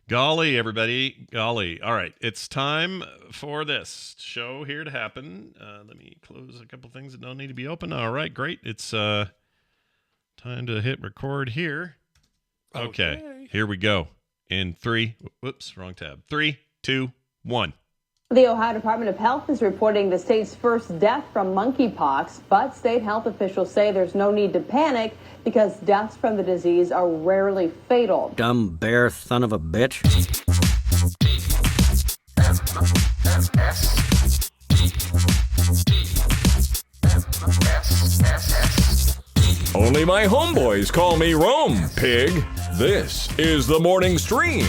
Golly, everybody. Golly. All right. It's time for this show here to happen. Let me close a couple things that don't need to be open. All right. Great. It's time to hit record here. Okay. Here we go. In three. Whoops. Wrong tab. 3, 2, 1. The Ohio Department of Health is reporting the state's first death from Monkey Pox, but state health officials say there's no need to panic because deaths from the disease are rarely fatal. Dumb bear son of a bitch. Only my homeboys call me Rome, pig. This is the morning stream.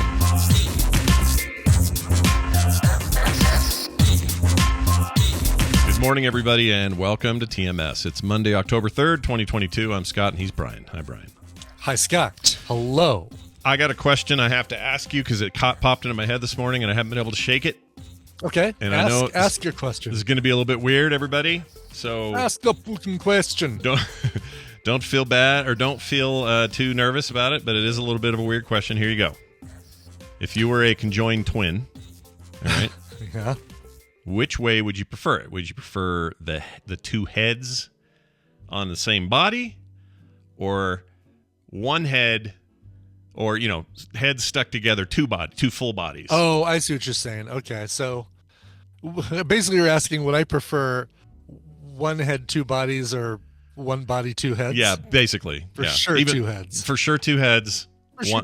Good morning, everybody, and welcome to TMS. It's Monday, October 3rd, 2022. I'm Scott, and he's Brian. Hi, Brian. Hi, Scott. Hello. I got a question I have to ask you because it popped into my head this morning, and I haven't been able to shake it. Okay. And ask your question. This is going to be a little bit weird, everybody. So ask the fucking question. Don't feel bad or don't feel too nervous about it, but it is a little bit of a weird question. Here you go. If you were a conjoined twin, all right? Yeah. Which way would you prefer it? Would you prefer the two heads on the same body, or one head, or heads stuck together, two full bodies? Oh, I see what you're saying. Okay, so basically you're asking, would I prefer one head, two bodies, or one body, two heads? Yeah, basically. For sure, two heads. For sure, two heads.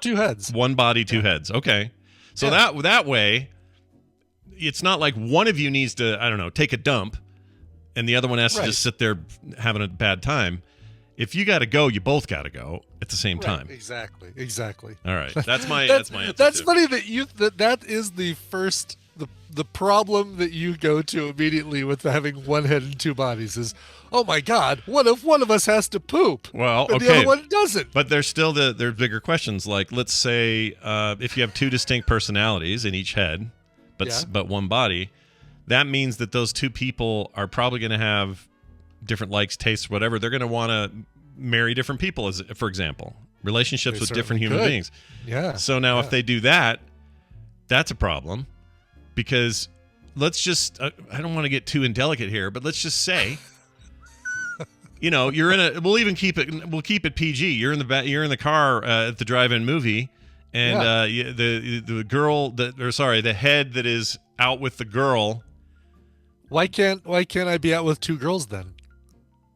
Two heads. One body, two heads. Okay, so that way. It's not like one of you needs to, I don't know, take a dump and the other one has to just sit there having a bad time. If you got to go, you both got to go at the same time. Exactly. All right. That's my answer. That's funny that is the first the problem that you go to immediately with having one head and two bodies is, oh my God, what if one of us has to poop? Well, and the other one doesn't. But there's still there's bigger questions. Like, let's say if you have two distinct personalities in each head, but one body, that means that those two people are probably going to have different likes, tastes, whatever. They're going to want to marry different people, as for example, relationships with different human beings. Yeah. So now if they do that, that's a problem, because let's just I don't want to get too indelicate here, but let's just say you're in a we'll keep it PG. You're in the car at the drive-in movie. And the girl the head that is out with the girl. Why can't I be out with two girls then?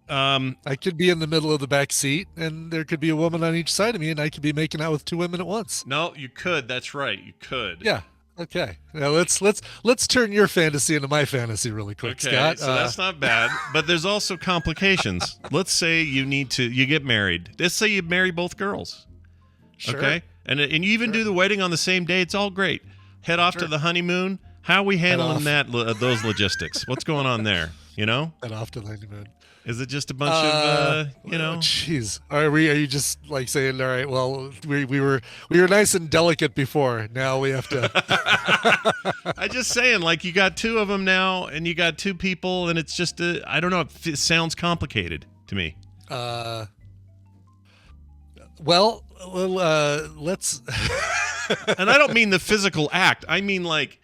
I could be in the middle of the back seat, and there could be a woman on each side of me, and I could be making out with two women at once. No, you could. That's right. You could. Yeah. Okay. Now let's turn your fantasy into my fantasy really quick, Scott. So that's not bad, but there's also complications. Let's say you get married. Let's say you marry both girls. Sure. Okay. And you even do the wedding on the same day. It's all great. Head off to the honeymoon. How are we handling those logistics? What's going on there? Head off to the honeymoon. Is it just a bunch of Jeez, are you just like saying, all right? Well, we were nice and delicate before. Now we have to. I'm just saying, like, you got two of them now, and you got two people, and it's just I don't know. It sounds complicated to me. Well, let's. And I don't mean the physical act. I mean like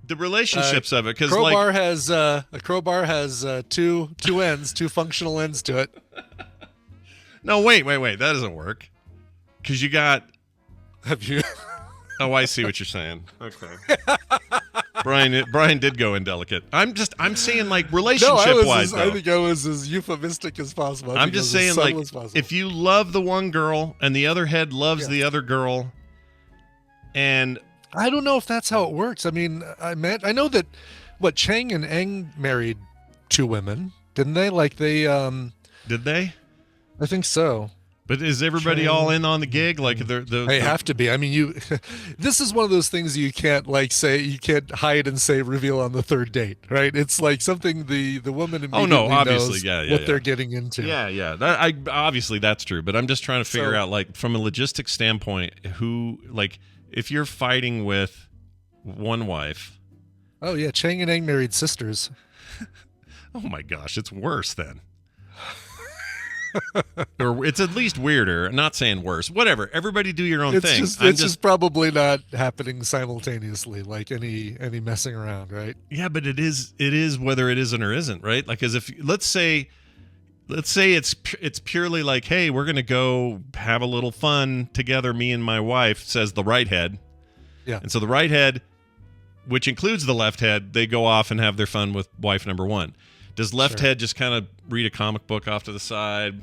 the relationships of it. Because a crowbar has two ends, two functional ends to it. No, wait. That doesn't work. Because you got. Have you? Oh, I see what you're saying. Okay. Brian did go indelicate. I'm saying, like, relationship-wise, I think I was as euphemistic as possible. I'm just saying, like, if you love the one girl and the other head loves the other girl, and I don't know if that's how it works. I mean, I know that Chang and Eng married two women, didn't they? Like they did they? I think so. But is everybody all in on the gig? Like they have to be. I mean, this is one of those things you can't you can't hide and say reveal on the third date, right? It's like something the woman immediately obviously, knows what they're getting into. Yeah. Obviously that's true, but I'm just trying to figure out, like, from a logistics standpoint, who, like, if you're fighting with one wife. Oh yeah, Chang and Eng married sisters. Oh my gosh, it's worse then. or it's at least weirder. I'm not saying worse. Whatever. Everybody do your own thing. It's just probably not happening simultaneously, like any messing around, right? Yeah, but it is whether it isn't or isn't, right? Like, as if let's say it's purely like, hey, we're gonna go have a little fun together, me and my wife, says the right head. Yeah. And so the right head, which includes the left head, they go off and have their fun with wife number one. Does left head just kind of read a comic book off to the side,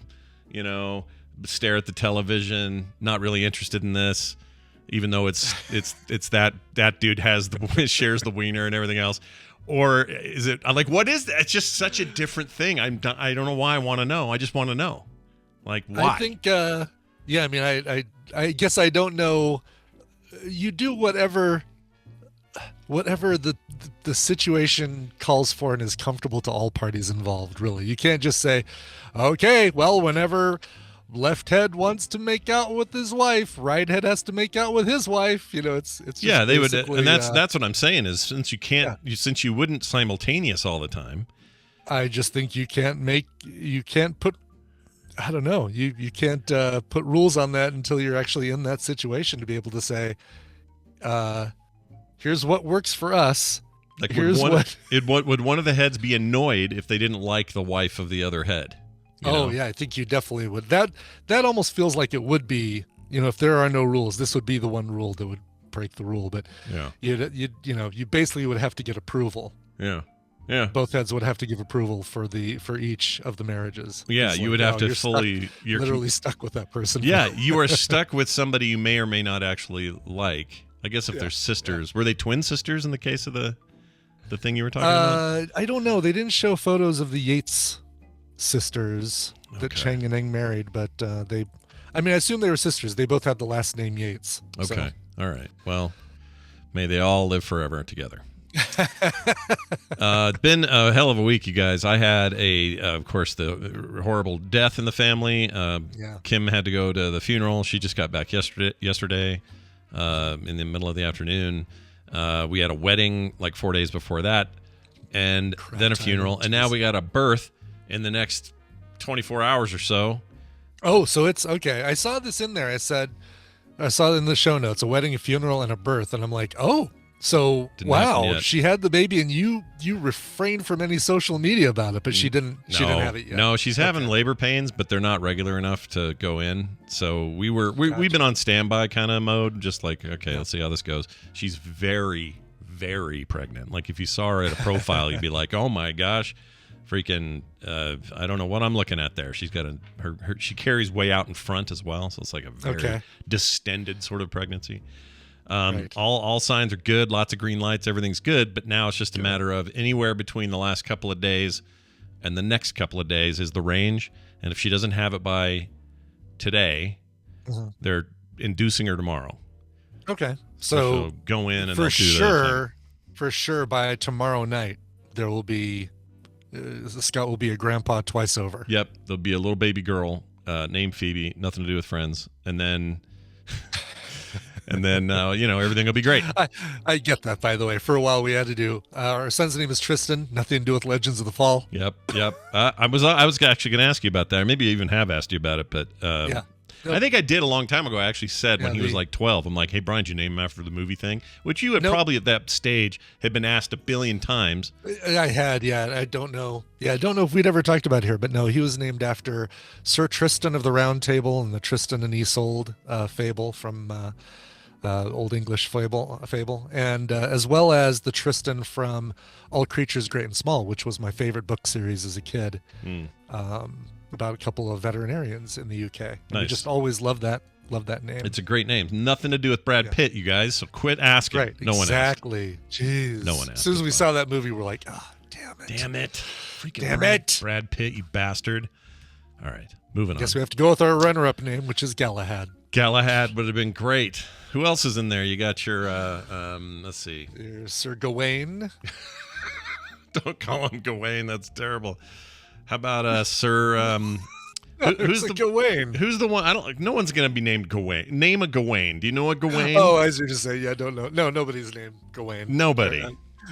stare at the television, not really interested in this, even though it's that dude shares the wiener and everything else? Or is it like, what is that? It's just such a different thing. I don't know why I want to know. I just want to know. Like, why? I think, I mean, I guess I don't know. You do whatever the situation calls for and is comfortable to all parties involved, really. You can't just say, okay, well, whenever left head wants to make out with his wife, right head has to make out with his wife. It's just, yeah, they would, and that's what I'm saying is, since you can't, since you wouldn't simultaneous all the time, I just think you can't put, I don't know, you can't put rules on that until you're actually in that situation to be able to say, here's what works for us. Like, would one of the heads be annoyed if they didn't like the wife of the other head? Yeah, I think you definitely would. That almost feels like it would be, if there are no rules, this would be the one rule that would break the rule. But you basically would have to get approval. Yeah. Yeah. Both heads would have to give approval for each of the marriages. Yeah, you would have to you're literally stuck with that person. Yeah, you are stuck with somebody you may or may not actually like. I guess if they're sisters. Were they twin sisters in the case of the thing you were talking about? I don't know. They didn't show photos of the Yates sisters that Chang and Eng married, but I assume they were sisters. They both had the last name Yates. Okay. All right. Well, may they all live forever together. It's been a hell of a week, you guys. I had of course, the horrible death in the family. Kim had to go to the funeral. She just got back yesterday in the middle of the afternoon. We had a wedding like 4 days before that, and then a funeral, and now we got a birth in the next 24 hours or so. Oh, so it's okay. I saw this in there. I saw it in the show notes, a wedding, a funeral, and a birth, and I'm like, oh. So, wow, she had the baby, and you refrained from any social media about it, but she didn't have it yet. No, she's having labor pains, but they're not regular enough to go in. So we've been on standby kind of mode, just like, okay, let's see how this goes. She's very, very pregnant. Like, if you saw her at a profile, you'd be like, oh my gosh, freaking, I don't know what I'm looking at there. She's got she carries way out in front as well, so it's like a very distended sort of pregnancy. All signs are good, lots of green lights, everything's good, but now it's just a matter of anywhere between the last couple of days and the next couple of days is the range, and if she doesn't have it by today, they're inducing her tomorrow. Okay, so go in and for sure by tomorrow night there will be Scott will be a grandpa twice over. Yep, there'll be a little baby girl named Phoebe, nothing to do with friends, and then everything will be great. I get that, by the way. For a while, we had to do our son's name is Tristan. Nothing to do with Legends of the Fall. Yep. I was actually going to ask you about that, or maybe even have asked you about it, but I think I did a long time ago. I actually said when he was like 12, I'm like, hey, Brian, did you name him after the movie thing? Which you had probably at that stage had been asked a billion times. I had, I don't know. Yeah, I don't know if we'd ever talked about it here, but no, he was named after Sir Tristan of the Round Table and the Tristan and Isolde fable from Old English fable, and as well as the Tristan from All Creatures Great and Small, which was my favorite book series as a kid, about a couple of veterinarians in the UK. And I just always loved that name. It's a great name. Nothing to do with Brad Pitt, you guys, so quit asking. Right, no one asked. Exactly. Jeez. No one asked. As soon as we saw that movie, we're like, damn it. Freaking Brad Pitt, you bastard. All right, moving on. Guess we have to go with our runner-up name, which is Galahad. Galahad would have been great. Who else is in there? You got your, let's see. Sir Gawain. Don't call him Gawain. That's terrible. How about Sir, who's the Gawain? Who's the one? No one's going to be named Gawain. Name a Gawain. Do you know a Gawain? Oh, I was going to say, yeah, I don't know. No, nobody's named Gawain. Nobody.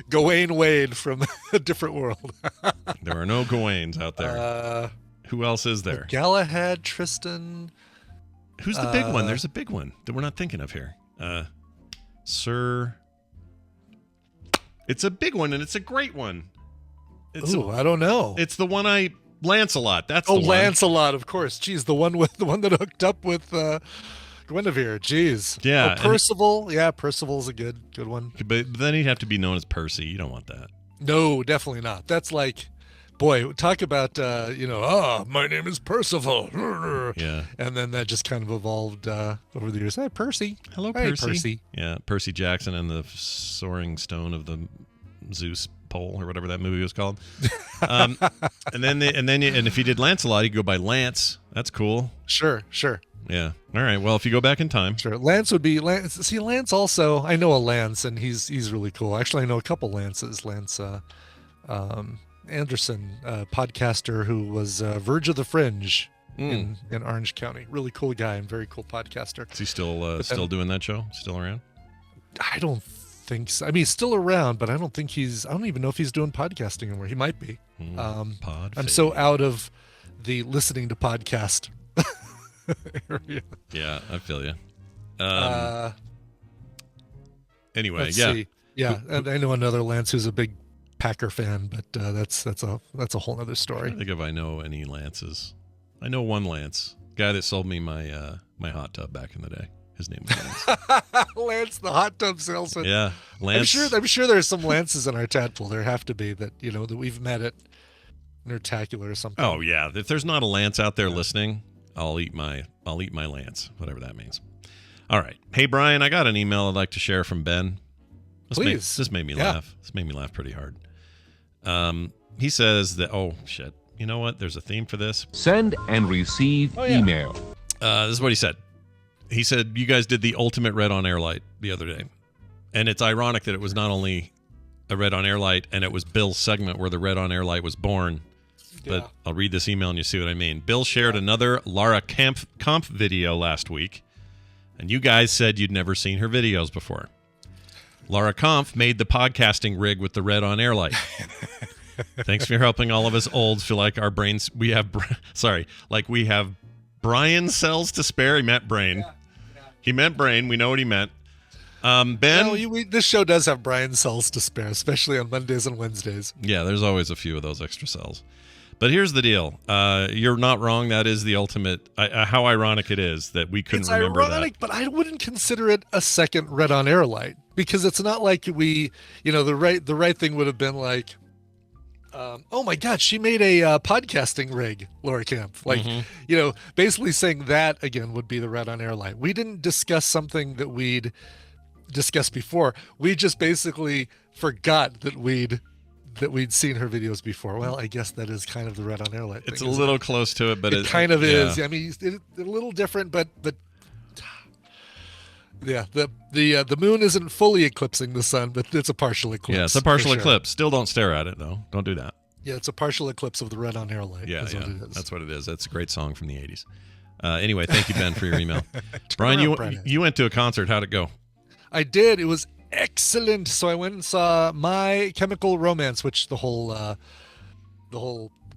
Gawain Wade from a different world. There are no Gawains out there. Who else is there? Galahad, Tristan. Who's the big one? There's a big one that we're not thinking of here. Sir. It's a big one, and it's a great one. I don't know. It's the one Lancelot. That's the one. Lancelot, of course. Jeez, the one that hooked up with Guinevere. Jeez. Yeah. Percival. Yeah, Percival's a good one. But then he'd have to be known as Percy. You don't want that. No, definitely not. That's like, boy, talk about my name is Percival. Yeah. And then that just kind of evolved over the years. Hey, Percy. Hello, Hey, Percy. Yeah, Percy Jackson and the Soaring Stone of the Zeus Hole, or whatever that movie was called. And if you did Lancelot, you go by Lance. That's cool. Sure. Yeah. All right. Well, if you go back in time, sure. Lance would be Lance. See, Lance also. I know a Lance, and he's really cool. Actually, I know a couple Lances. Lance Anderson, podcaster who was Verge of the Fringe in Orange County. Really cool guy and very cool podcaster. Is he still doing that show? Still around? I don't think so. I mean, he's still around, but I don't even know if he's doing podcasting anymore. He might be. I'm so out of the listening to podcast area. Yeah, I feel you. Anyway, let's see. Yeah, and I know another Lance who's a big Packer fan, but that's a whole other story. I think if I know any Lances. I know one Lance, guy that sold me my hot tub back in the day. His name was Lance. Lance, the hot tub salesman. Yeah, Lance. I'm sure there's some Lances in our tadpole. There have to be that that we've met at Nerdtacular or something. Oh yeah, if there's not a Lance out there listening, I'll eat my Lance, whatever that means. All right, hey Brian, I got an email I'd like to share from Ben. Please. This made me laugh. This made me laugh pretty hard. He says that. Oh shit! You know what? There's a theme for this. Send and receive email. This is what he said. He said, you guys did the ultimate Red on Air light the other day. And it's ironic that it was not only a Red on Air light, and it was Bill's segment where the Red on Air light was born. But I'll read this email and you see what I mean. Bill shared another Lara Kampf video last week, and you guys said you'd never seen her videos before. Lara Kampf made the podcasting rig with the Red on Air light. Thanks for helping all of us olds feel like our brains, we have Brian cells to spare. He meant brain. He meant brain. We know what he meant. Ben? This show does have Brian cells to spare, especially on Mondays and Wednesdays. Yeah, there's always a few of those extra cells. But here's the deal. You're not wrong. That is the ultimate. How ironic it is that we couldn't remember that. It's ironic, but I wouldn't consider it a second Red on Air light, because it's not like the right thing would have been like, oh my God, she made a podcasting rig, Laura Kampf. Basically saying that again would be the Red on Air light. We didn't discuss something that we'd discussed before. We just basically forgot that we'd seen her videos before. Well, I guess that is kind of the Red on Air light thing. It's a little close to it, but it kind of is. I mean, it's a little different, but yeah, the moon isn't fully eclipsing the sun, but it's a partial eclipse. Yeah, it's a partial eclipse. Still don't stare at it, though. Don't do that. Yeah, it's a partial eclipse of the Red on Air light. Yeah, what it is. That's what it is. That's a great song from the 80s. Anyway, thank you, Ben, for your email. Brian, you went to a concert. How'd it go? I did. It was excellent. So I went and saw My Chemical Romance, which the whole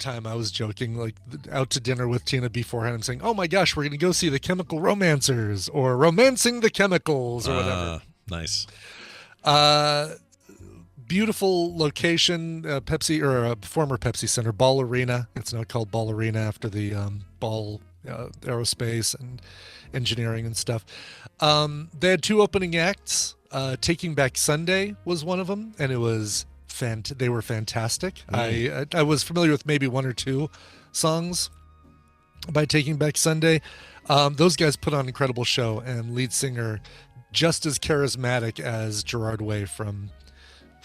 time I was joking, like out to dinner with Tina beforehand. I'm saying, "Oh my gosh, we're going to go see the Chemical Romancers or Romancing the Chemicals or whatever." Nice. Beautiful location, Pepsi or a former Pepsi Center, Ball Arena. It's now called Ball Arena after the Ball Aerospace and Engineering and stuff. They had two opening acts. Taking Back Sunday was one of them, and it was they were fantastic. I was familiar with maybe one or two songs by Taking Back Sunday. Those guys put on an incredible show, and lead singer just as charismatic as Gerard Way from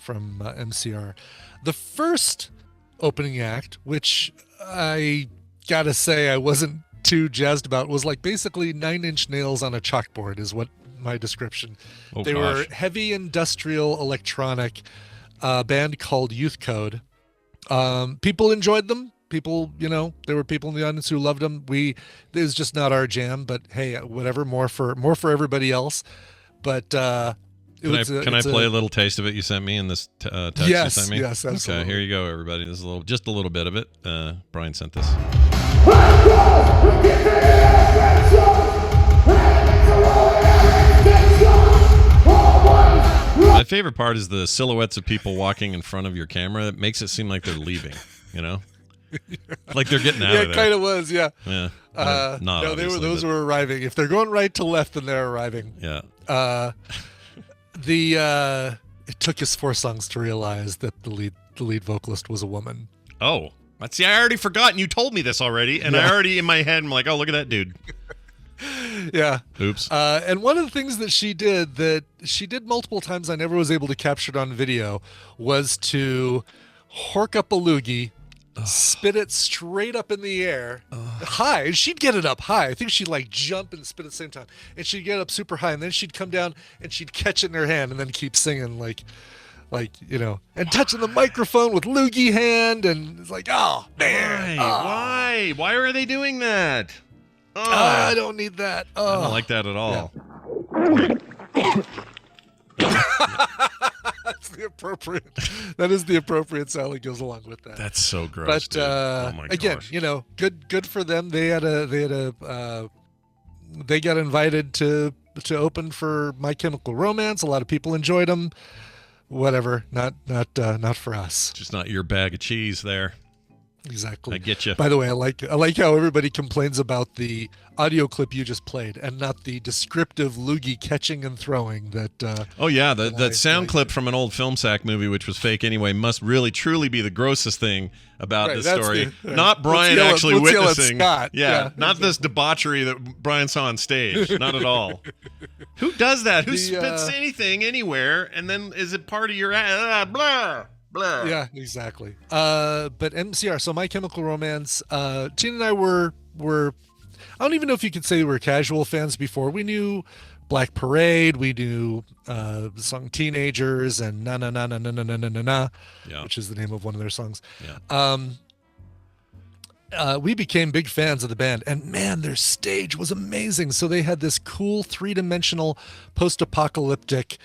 MCR. The first opening act, which I gotta say I wasn't too jazzed about, was like basically 9 Inch Nails on a chalkboard is what my description. They were heavy industrial electronic band called Youth Code. People enjoyed them. People, there were people in the audience who loved them. It was just not our jam, but hey, whatever, more for everybody else. But can I play a little taste of it you sent me in this text you sent me? Yes, absolutely. Okay, here you go, everybody. This is just a little bit of it. Brian sent this. My favorite part is the silhouettes of people walking in front of your camera. It makes it seem like they're leaving, you know? Like they're getting out of there. Yeah, it kind of was, yeah. Yeah. Not no, those but... were arriving. If they're going right to left, then they're arriving. Yeah. It took us 4 songs to realize that the lead vocalist was a woman. Oh. See, I already forgotten. You told me this already, and I already in my head, I'm like, oh, look at that dude. Yeah. Oops. And one of the things that she did multiple times, I never was able to capture it on video, was to hork up a loogie, spit it straight up in the air, high. And she'd get it up high. I think she'd like jump and spit at the same time. And she'd get up super high, and then she'd come down and she'd catch it in her hand and then keep singing like, and touching the microphone with loogie hand. And it's like, oh, man. Why are they doing that? I don't need that. I don't like that at all. Yeah. That is the appropriate sound that goes along with that. That's so gross. But oh my again, gosh. good for them. They got invited to open for My Chemical Romance. A lot of people enjoyed them. Whatever, not for us. Just not your bag of cheese there. Exactly. I get you. By the way, I like how everybody complains about the audio clip you just played and not the descriptive loogie catching and throwing that. Oh yeah, that sound clip from an old film sack movie, which was fake anyway, must really truly be the grossest thing about this story. Not Brian actually witnessing. Scott. Yeah, not this debauchery that Brian saw on stage. Not at all. Who does that? Who spits anything anywhere and then is it part of your blah? Blah. Yeah, exactly. But MCR, so My Chemical Romance, Tina and I were I don't even know if you could say we were casual fans before. We knew Black Parade, we knew the song Teenagers and Na Na Na Na Na Na Na Na Na, which is the name of one of their songs. Yeah. We became big fans of the band, and man, their stage was amazing. So they had this cool 3-dimensional post-apocalyptic,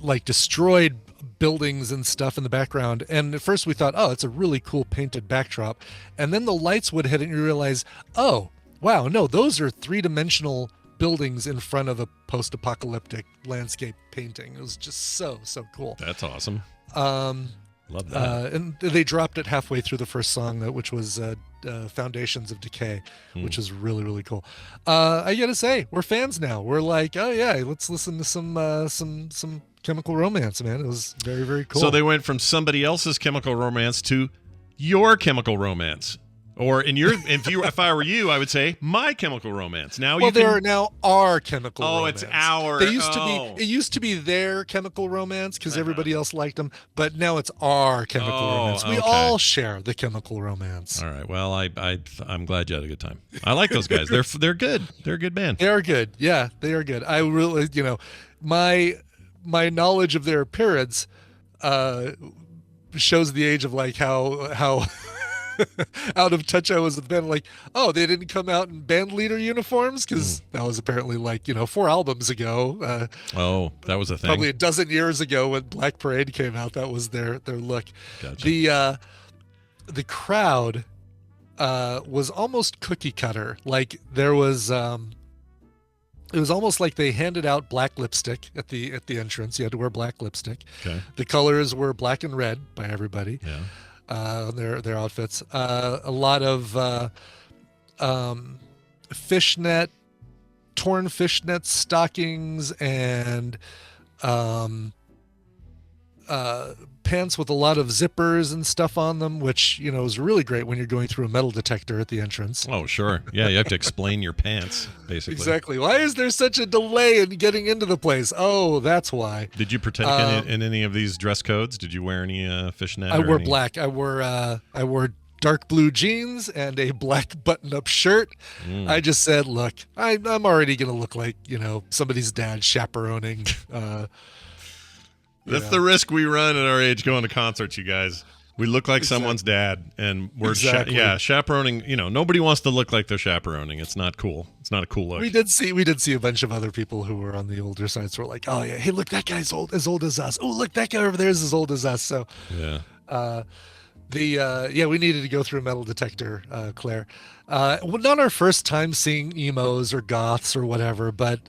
like destroyed buildings and stuff in the background. And at first we thought, oh, it's a really cool painted backdrop. And then the lights would hit and you realize, oh, wow, no, those are 3-dimensional buildings in front of a post-apocalyptic landscape painting. It was just so cool. That's awesome. Love that. And they dropped it halfway through the first song, which was Foundations of Decay, which is really, really cool. I gotta say, we're fans now. We're like, oh yeah, let's listen to some Chemical Romance, man. It was very, very cool. So they went from somebody else's Chemical Romance to your Chemical Romance. Or if I were you, I would say My Chemical Romance. Now they are now our Chemical Romance. Oh, it's our. They used to be. It used to be their Chemical Romance because everybody else liked them, but now it's our Chemical Romance. We all share the Chemical Romance. All right. Well, I'm glad you had a good time. I like those guys. They're good. They're a good band. They are good. Yeah, they are good. I really, my knowledge of their appearance shows the age of like how out of touch I was with the band. Like, oh, they didn't come out in band leader uniforms because that was apparently like 4 albums ago. Oh, that was a thing. Probably a dozen years ago when Black Parade came out. That was their look. Gotcha. The crowd was almost cookie cutter. Like there was. It was almost like they handed out black lipstick at the entrance. You had to wear black lipstick. Okay. The colors were black and red by everybody. Yeah. Their outfits. A lot of torn fishnet stockings and pants with a lot of zippers and stuff on them, which is really great when you're going through a metal detector at the entrance. Oh, sure. Yeah, you have to explain your pants, basically. Exactly. Why is there such a delay in getting into the place? Oh, that's why. Did you partake in any of these dress codes? Did you wear any fishnet? I wore black. I wore dark blue jeans and a black button-up shirt. I just said, look, I'm already going to look like somebody's dad chaperoning. That's the risk we run at our age going to concerts, you guys. We look like someone's dad, and we're chaperoning. Nobody wants to look like they're chaperoning. It's not cool. It's not a cool look. We did see a bunch of other people who were on the older sides who were like, oh yeah, hey, look, that guy's as old as us. Oh, look, that guy over there is as old as us. So yeah. We needed to go through a metal detector, Claire. Well, not our first time seeing emos or goths or whatever, but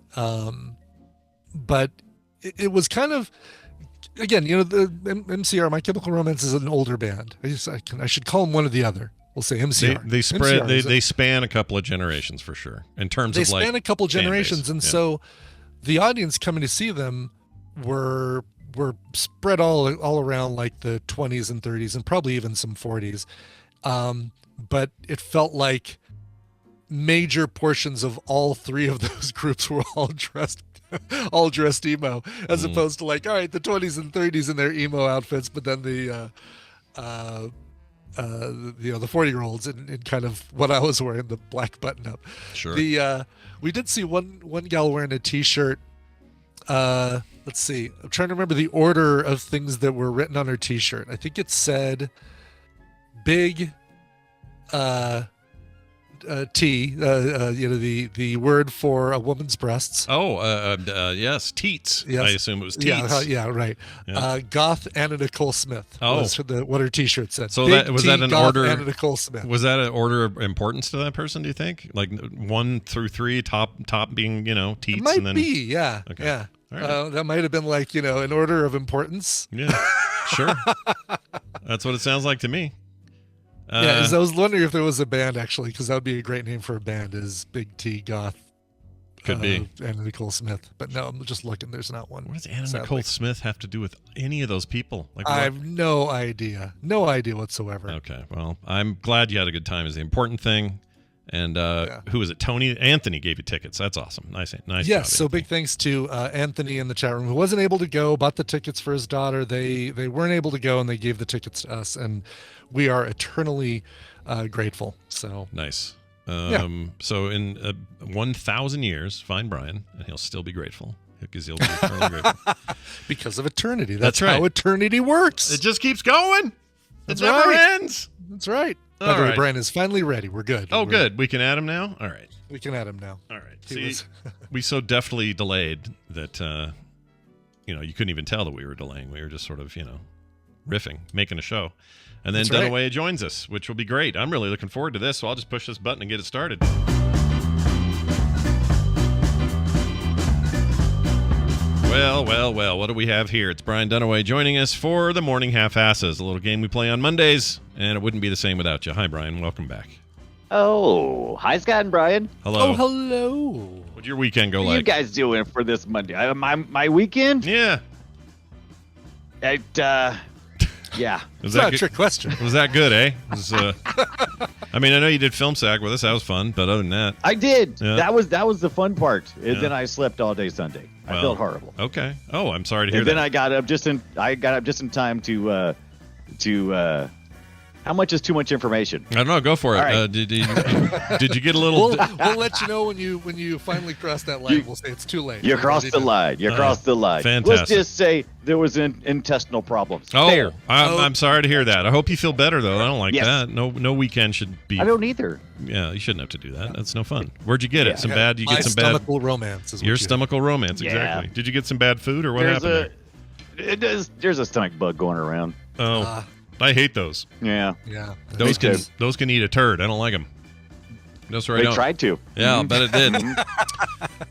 it was kind of, again, the MCR, My Chemical Romance, is an older band. I should call them one or the other. We'll say MCR. They spread. They span a couple of generations for sure. In terms of they span a couple generations, and so the audience coming to see them were spread all around like the 20s and 30s and probably even some 40s. But it felt like major portions of all three of those groups were all dressed emo, as opposed to like, all right, the 20s and 30s in their emo outfits, but then the 40-year-olds in kind of what I was wearing, the black button up. Sure. We did see one gal wearing a t-shirt. Let's see. I'm trying to remember the order of things that were written on her t-shirt. I think it said big T, the word for a woman's breasts. Yes, teats. Yes. I assume it was teats. Yeah, right. Yeah. Goth Anna Nicole Smith. Was what her t-shirt said. So big was T, that an Goth order? Anna Nicole Smith. Was that an order of importance to that person? Do you think, like 1 through 3, top being teats? It might and then... be. Yeah. Okay. Yeah. Right. That might have been like an order of importance. Yeah. Sure. That's what it sounds like to me. I was wondering if there was a band, actually, because that would be a great name for a band, is Big T Goth. Could be. Anna Nicole Smith. But no, I'm just looking. There's not one. What does Anna Nicole Smith have to do with any of those people? Like, I have no idea. No idea whatsoever. Okay. Well, I'm glad you had a good time is the important thing. And who was it? Tony? Anthony gave you tickets. That's awesome. Nice. Yes, job, so big thanks to Anthony in the chat room, who wasn't able to go, bought the tickets for his daughter. They weren't able to go, and they gave the tickets to us, and we are eternally grateful. So nice. So in 1,000 years, find Brian, and he'll still be grateful because he'll be eternally grateful because of eternity. That's right. How eternity works. It just keeps going. It never ends. That's right. By the way, Brian is finally ready. We're good. Good. We can add him now? All right. We can add him now. All right. See, we so deftly delayed that, you couldn't even tell that we were delaying. We were just sort of, riffing, making a show. And then Dunaway joins us, which will be great. I'm really looking forward to this, so I'll just push this button and get it started. Well, what do we have here? It's Brian Dunaway joining us for the Morning Half-Asses, a little game we play on Mondays, and it wouldn't be the same without you. Hi, Brian. Welcome back. Oh, hi, Scott and Brian. Hello. Oh, hello. What'd your weekend go What like? are you guys doing for this Monday? My weekend? Yeah. Yeah. It's not a trick question. Was that good, eh? I know you did Film Sack with us. That was fun, but other than that. I did. Yeah. That was the fun part. And then I slept all day Sunday. I felt horrible. Okay. Oh, I'm sorry to hear and that. Then I got up just in time to how much is too much information? I don't know. Go for it. Right. Did you get a little? We'll let you know when you finally cross that line. We'll say it's too late. You crossed the line. You crossed the line. Fantastic. Let's just say there was intestinal problems. Oh, there. I'm sorry to hear that. I hope you feel better though. I don't like that. No weekend should be. I don't either. Yeah, you shouldn't have to do that. That's no fun. Where'd you get it? Some bad? You My get some bad? stomachal romance. Is what Your stomachal romance, exactly. Did you get some bad food or what happened? There's a stomach bug going around. Oh. I hate those. Yeah. Those can eat a turd. I don't like them. That's right. They tried to. Yeah, I'll bet it did. It's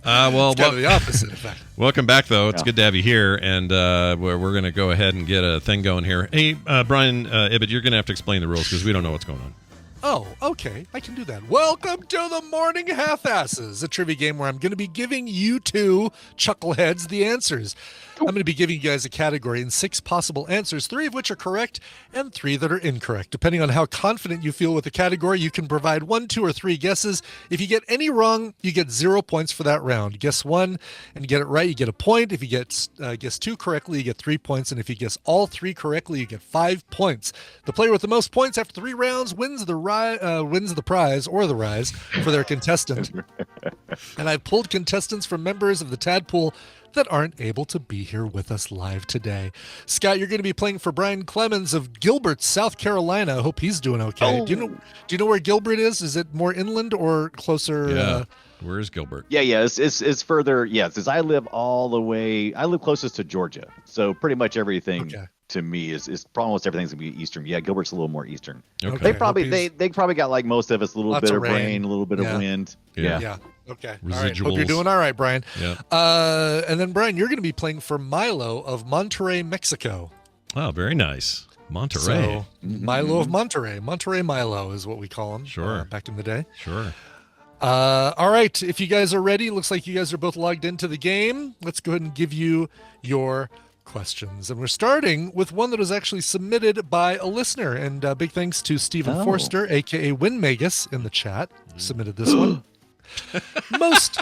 kind of the opposite, in fact. Welcome back, though. It's good to have you here, and we're going to go ahead and get a thing going here. Hey, Brian Ibbett, you're going to have to explain the rules because we don't know what's going on. Oh, okay. I can do that. Welcome to the Morning Half-Asses, a trivia game where I'm going to be giving you two chuckleheads the answers. I'm going to be giving you guys a category and 6 possible answers, 3 of which are correct and 3 that are incorrect. Depending on how confident you feel with the category, you can provide 1, 2, or 3 guesses. If you get any wrong, you get 0 points for that round. Guess 1 and get it right, you get a point. If you guess 2 correctly, you get 3 points. And if you guess all 3 correctly, you get 5 points. The player with the most points after 3 rounds wins the prize or the rise for their contestant. And I've pulled contestants from members of the Tadpool that aren't able to be here with us live today. Scott, you're going to be playing for Brian Clemens of Gilbert, South Carolina. I hope he's doing okay. Oh. Do you know where Gilbert is? Is it more inland or closer? Yeah. Where is Gilbert? Yeah. It's further. Yes, I live closest to Georgia, so pretty much everything to me is almost everything's gonna be Eastern. Yeah, Gilbert's a little more Eastern. Okay. They probably got like most of us, a little Lots bit of of rain, a little bit of wind. Yeah. Okay. All right. Hope Residuals. you're doing all right, Brian. Yeah. And then Brian, you're going to be playing for Milo of Monterrey, Mexico. Oh, very nice. Monterrey. So Milo of Monterrey. Monterrey Milo is what we call him. Sure. Back in the day. Sure. All right. If you guys are ready, looks like you guys are both logged into the game. Let's go ahead and give you your questions. And we're starting with one that was actually submitted by a listener. And big thanks to Stephen Forster, a.k.a. Winmagus, in the chat. Submitted this one. Most...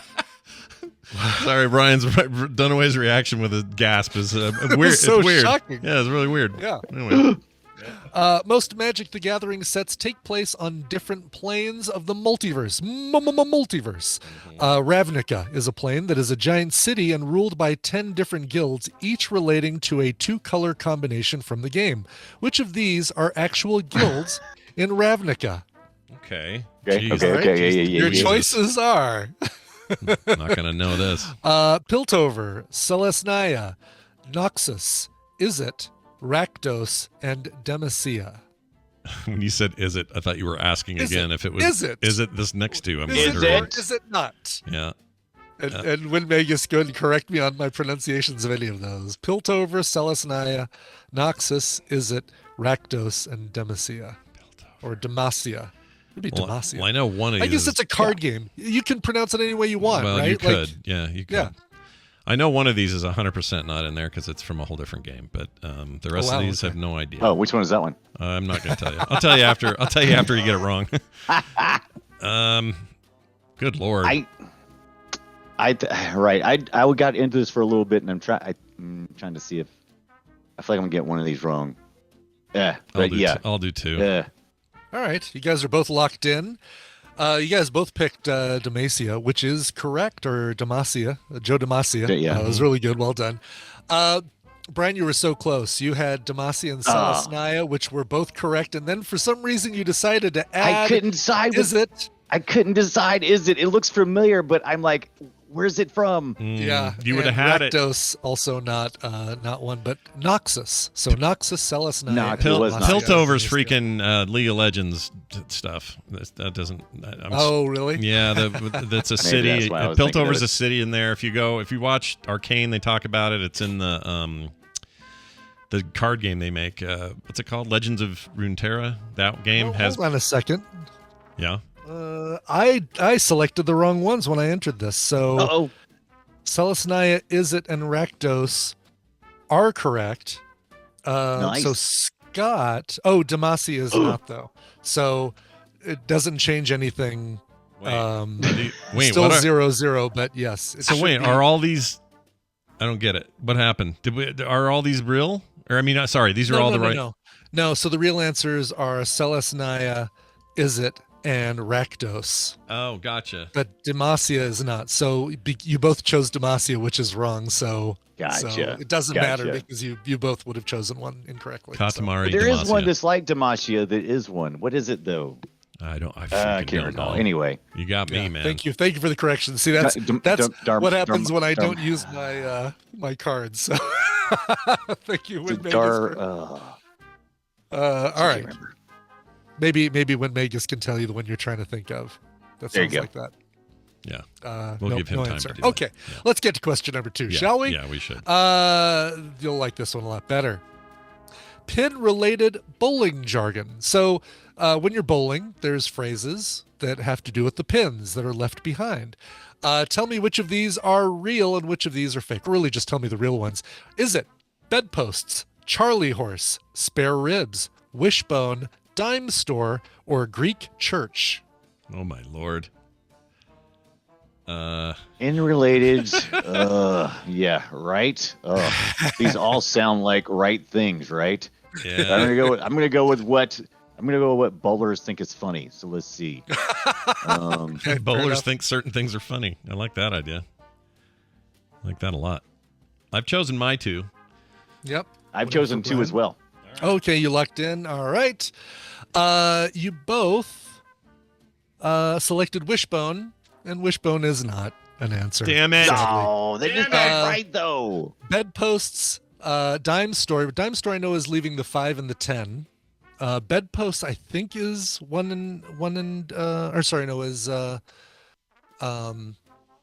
Sorry, Brian's Dunaway's reaction with a gasp is weird. So it's weird. shocking. Yeah, it's really weird. Yeah. Anyway. Most Magic the Gathering sets take place on different planes of the multiverse. Multiverse. Ravnica is a plane that is a giant city and ruled by 10 different guilds, each relating to a 2-color combination from the game. Which of these are actual guilds in Ravnica? Okay. Okay. Your choices are Not gonna know this. Piltover, Celestia, Noxus, Izzet, Rakdos, and Demacia. When you said "is it," I thought you were asking Is again it? if it was. Is it? Is it this next to? I'm Is wondering. it or is it not? Yeah. And Winmagus, go ahead and correct me on my pronunciations of any of those. Piltover, Celestia, Noxus, Izzet, Rakdos, and Demacia. Or Demacia. It'd be Demacia. Well, I know one of I these. guess it's a card game. You can pronounce it any way you want, Well, right? you could. Like, Yeah, you could. yeah. I know one of these is 100% not in there because it's from a whole different game, but the rest of these have no idea. Oh, which one is that one? I'm not going to tell you. I'll tell you after. I'll tell you after you get it wrong. Good Lord. I got into this for a little bit, and I'm trying to see if I feel like I'm gonna get one of these wrong. Yeah, I'll do two. Yeah. all right. You guys are both locked in. You guys both picked Demacia, which is correct, or Demacia, Joe Demacia. Yeah. It was really good. Well done. Brian, you were so close. You had Demacia and Celestia, which were both correct, and then for some reason you decided to add. I couldn't decide. Is it? I couldn't decide. Is it? It looks familiar, but I'm like, where's it from? Yeah, You would have and had it. Rakdos also not one, but Noxus. So Noxus, Celestia. No, and it was Demacia. not. Piltover's Demacia. freaking League of Legends stuff. That doesn't. Oh, really? Yeah, that's a Maybe city. that's why I was thinking of Piltover's it. a city in there. If you watch Arcane, they talk about it. It's in the card game they make. What's it called? Legends of Runeterra. That game has. Hold on a second. Yeah. I selected the wrong ones when I entered this. So Uh-oh. Celestia, Izzet, and Rakdos are correct. Nice. So Scott. Oh, Demacia is not though. So it doesn't change anything. Wait, Still what are, 0-0, but yes. It so should wait, be- are all these? I don't get it. What happened? Are all these real? Or I mean, sorry, these are all the right. No, so the real answers are Celestia, Izzet, and Rakdos. Oh, gotcha. But Demacia is not. So you both chose Demacia, which is wrong. So, Gotcha. so it doesn't Gotcha. matter because you both would have chosen one incorrectly. So. Katamari. There is Demacia. one that's like Demacia. That is one. What is it though? I freaking I can't don't recall. know. Anyway, You got me, Yeah, man. Thank you for the correction. See, that's Darm- what happens when I Darm- don't use my my cards. So thank you, Winmagus. All right. Remember. Maybe Winmagus can tell you the one you're trying to think of. That There you sounds go. like that. Yeah. We'll give him time answer. to do that. Okay, let's get to question number 2, shall we? Yeah, we should. You'll like this one a lot better. Pin-related bowling jargon. So when you're bowling, there's phrases that have to do with the pins that are left behind. Tell me which of these are real and which of these are fake. Really, just tell me the real ones. Is it bedposts, Charlie horse, spare ribs, wishbone, dime store, or Greek church? Oh my Lord. In related, yeah, right. These all sound like right things, right? Yeah. I'm gonna go with what bowlers think is funny. So let's see. Okay, fair Bowlers enough. think certain things are funny. I like that idea. I like that a lot. I've chosen my two. Yep. I've chosen two as well. Okay, you locked in. All right. You both selected wishbone, and wishbone is not an answer. Damn it. No, they just got it right though. Bedposts, Dime store. Dime store I know is leaving the 5 and the 10. Bedpost I think is 1 and is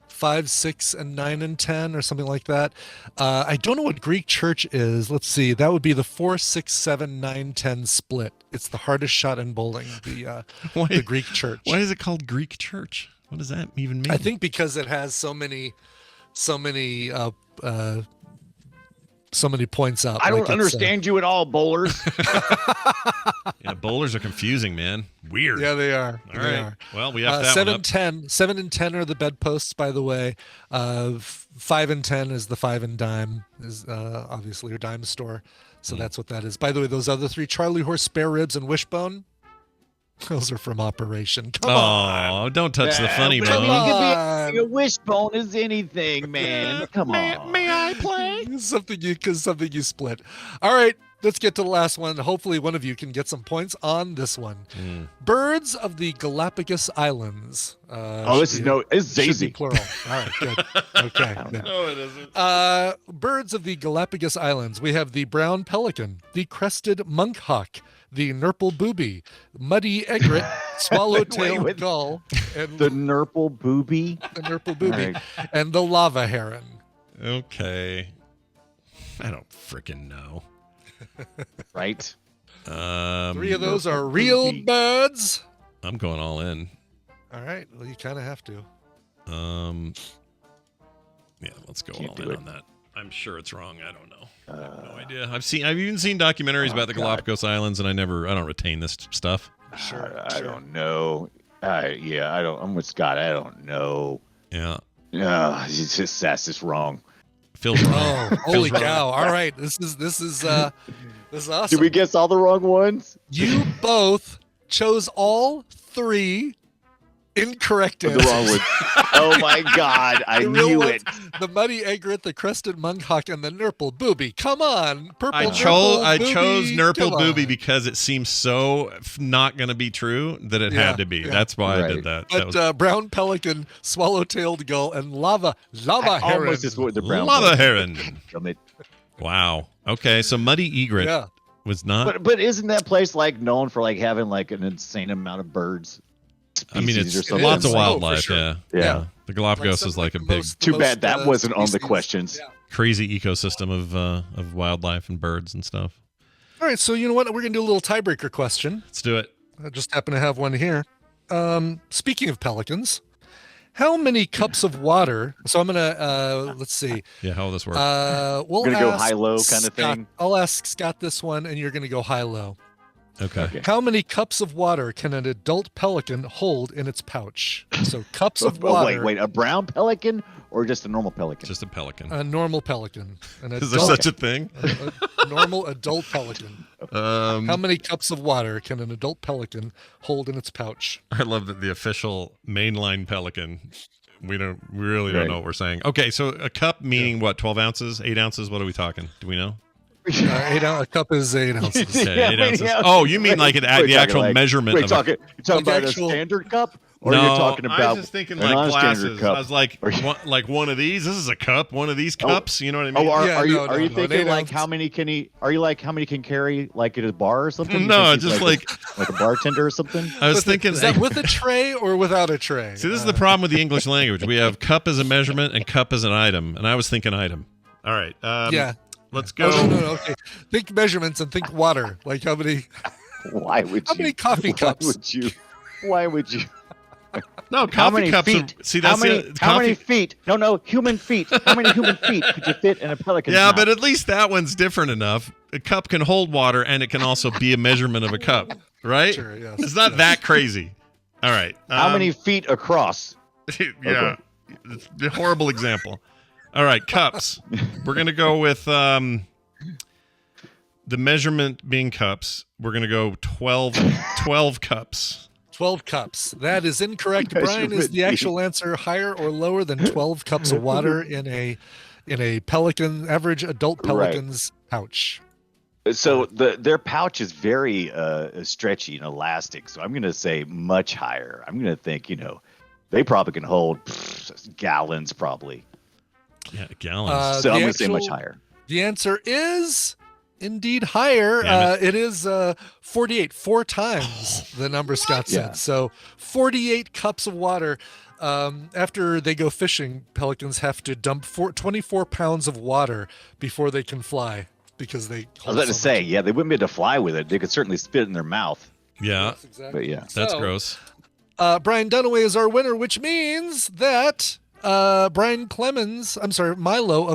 5, 6, and 9 and 10 or something like that. I don't know what Greek church is. Let's see. That would be the 4, 6, 7, 9, 10 split. It's the hardest shot in bowling. The Greek church. Why is it called Greek church? What does that even mean? I think because it has so many points up. I don't understand you at all, bowlers. Yeah, bowlers are confusing, man. Weird. Yeah, they are. All right. Well, we have that 7, one up. 10. 7 and 10 are the bedposts, by the way. 5 and 10 is the 5 and dime, is obviously your dime store. So that's what that is. By the way, those other 3, Charlie Horse, Spare Ribs, and Wishbone, those are from Operation. Come on. Oh, don't touch the funny I mean, bone. it could be a wishbone is anything, man. Come on. May I play? something you split. All right, let's get to the last one. Hopefully one of you can get some points on this one. Birds of the Galapagos Islands. It's easy. Zazy. Plural. All right, good. Okay. No, it isn't. Birds of the Galapagos Islands. We have the brown pelican, the crested monk hawk, the Nurple Booby, muddy egret, swallow-tailed gull, and The Nurple Booby. Booby, and the lava heron. Okay. I don't freaking know. Right? 3 of those are real birds. I'm going all in. All right. Well, you kind of have to. Yeah, let's go Can't all do in it. on that. I'm sure it's wrong. I don't know. I have no idea. I've even seen documentaries about the Galapagos Islands, and I don't retain this stuff. Sure. I don't know. I'm with Scott. I don't know. Yeah. That's just wrong. Feels wrong. Oh, holy cow. All right. This is awesome. Did we guess all the wrong ones? You both chose all 3 incorrect The answers. wrong one. Oh my God! I The real knew ones, it. The muddy egret, the crested monk hawk, and the Nurple Booby. Come on, purple. I Nurple chose Booby. Nurple Come Booby on. because it seems so not going to be true that it had to be. yeah. That's why I Right. did that. But brown pelican, swallow-tailed gull, and lava I heron. almost just went with the brown. Lava one. heron. Damn it. Wow. Okay, so Muddy Egret Yeah. was not. But isn't that place known for having an insane amount of birds? I mean, Species or it's something? lots of Oh, for wildlife. sure. Yeah. Yeah. The Galapagos is like a big, Too bad that wasn't on the questions. Yeah. crazy ecosystem of wildlife and birds and stuff. All right, so you know what? We're going to do a little tiebreaker question. Let's do it. I just happen to have one here. Speaking of pelicans, how many cups of water? So I'm going to, let's see. Yeah, how will this work? We'll Gonna go ask high-low kinda Scott- thing? I'll ask Scott this one, and you're going to go high-low. Okay. How many cups of water can an adult pelican hold in its pouch? So cups of Oh, water. wait, a brown pelican or just a normal pelican? Just a pelican. A normal pelican. Is there such a thing? a normal adult pelican? How many cups of water can an adult pelican hold in its pouch? I love that the official mainline pelican. We really don't know what we're saying. Okay, so a cup meaning what? 12 ounces, 8 ounces? What are we talking? Do we know? A cup is 8 ounces. Okay, Yeah, 8 ounces. yeah. Oh, you mean like the actual measurement Wait, of you're talking about actual- a standard cup, or no, you're talking I about was just thinking an like non-standard glasses. cup? I was like, like one of these. This is a cup. One of these cups. You know what I mean? Oh, Yeah, are you no, are you no, thinking an 8 like ounce. how many can he? Are you like how many can carry like at a bar or something? You No, think he's just like a bartender or something. I was thinking. Is that with a tray or without a tray? See, this is the problem with the English language. We have cup as a measurement and cup as an item, and I was thinking item. All right. Yeah. Let's go. Oh, no. Okay. Think measurements and think water. Like how many Why would how you? many coffee cups? Why would you? No, coffee How many cups. feet? See, that's how many? the How many coffee. feet? No, human feet. How many human feet could you fit in a pelican? Yeah, but at least that one's different enough. A cup can hold water, and it can also be a measurement of a cup, right? Sure, yes, It's not that crazy. All right. how many feet across? Yeah, it's a horrible example. All right, cups. We're gonna go with the measurement being cups. We're gonna go 12 cups. 12 cups. That is incorrect. Brian, is the actual answer higher or lower than 12 cups of water in a pelican, average adult pelican's pouch? So their pouch is very stretchy and elastic. So I'm going to say much higher. I'm going to think, they probably can hold gallons, probably. Yeah, gallons. So I'm the going to say much actual- higher. The answer is indeed higher. It is 48, 4 times the number Scott said. Yeah. So 48 cups of water. After they go fishing, pelicans have to dump 24 pounds of water before they can fly because they. I was about to say, yeah, they wouldn't be able to fly with it. They could certainly spit it in their mouth. Yeah. Yes, exactly. But yeah. That's So, gross. Brian Dunaway is our winner, which means that Milo of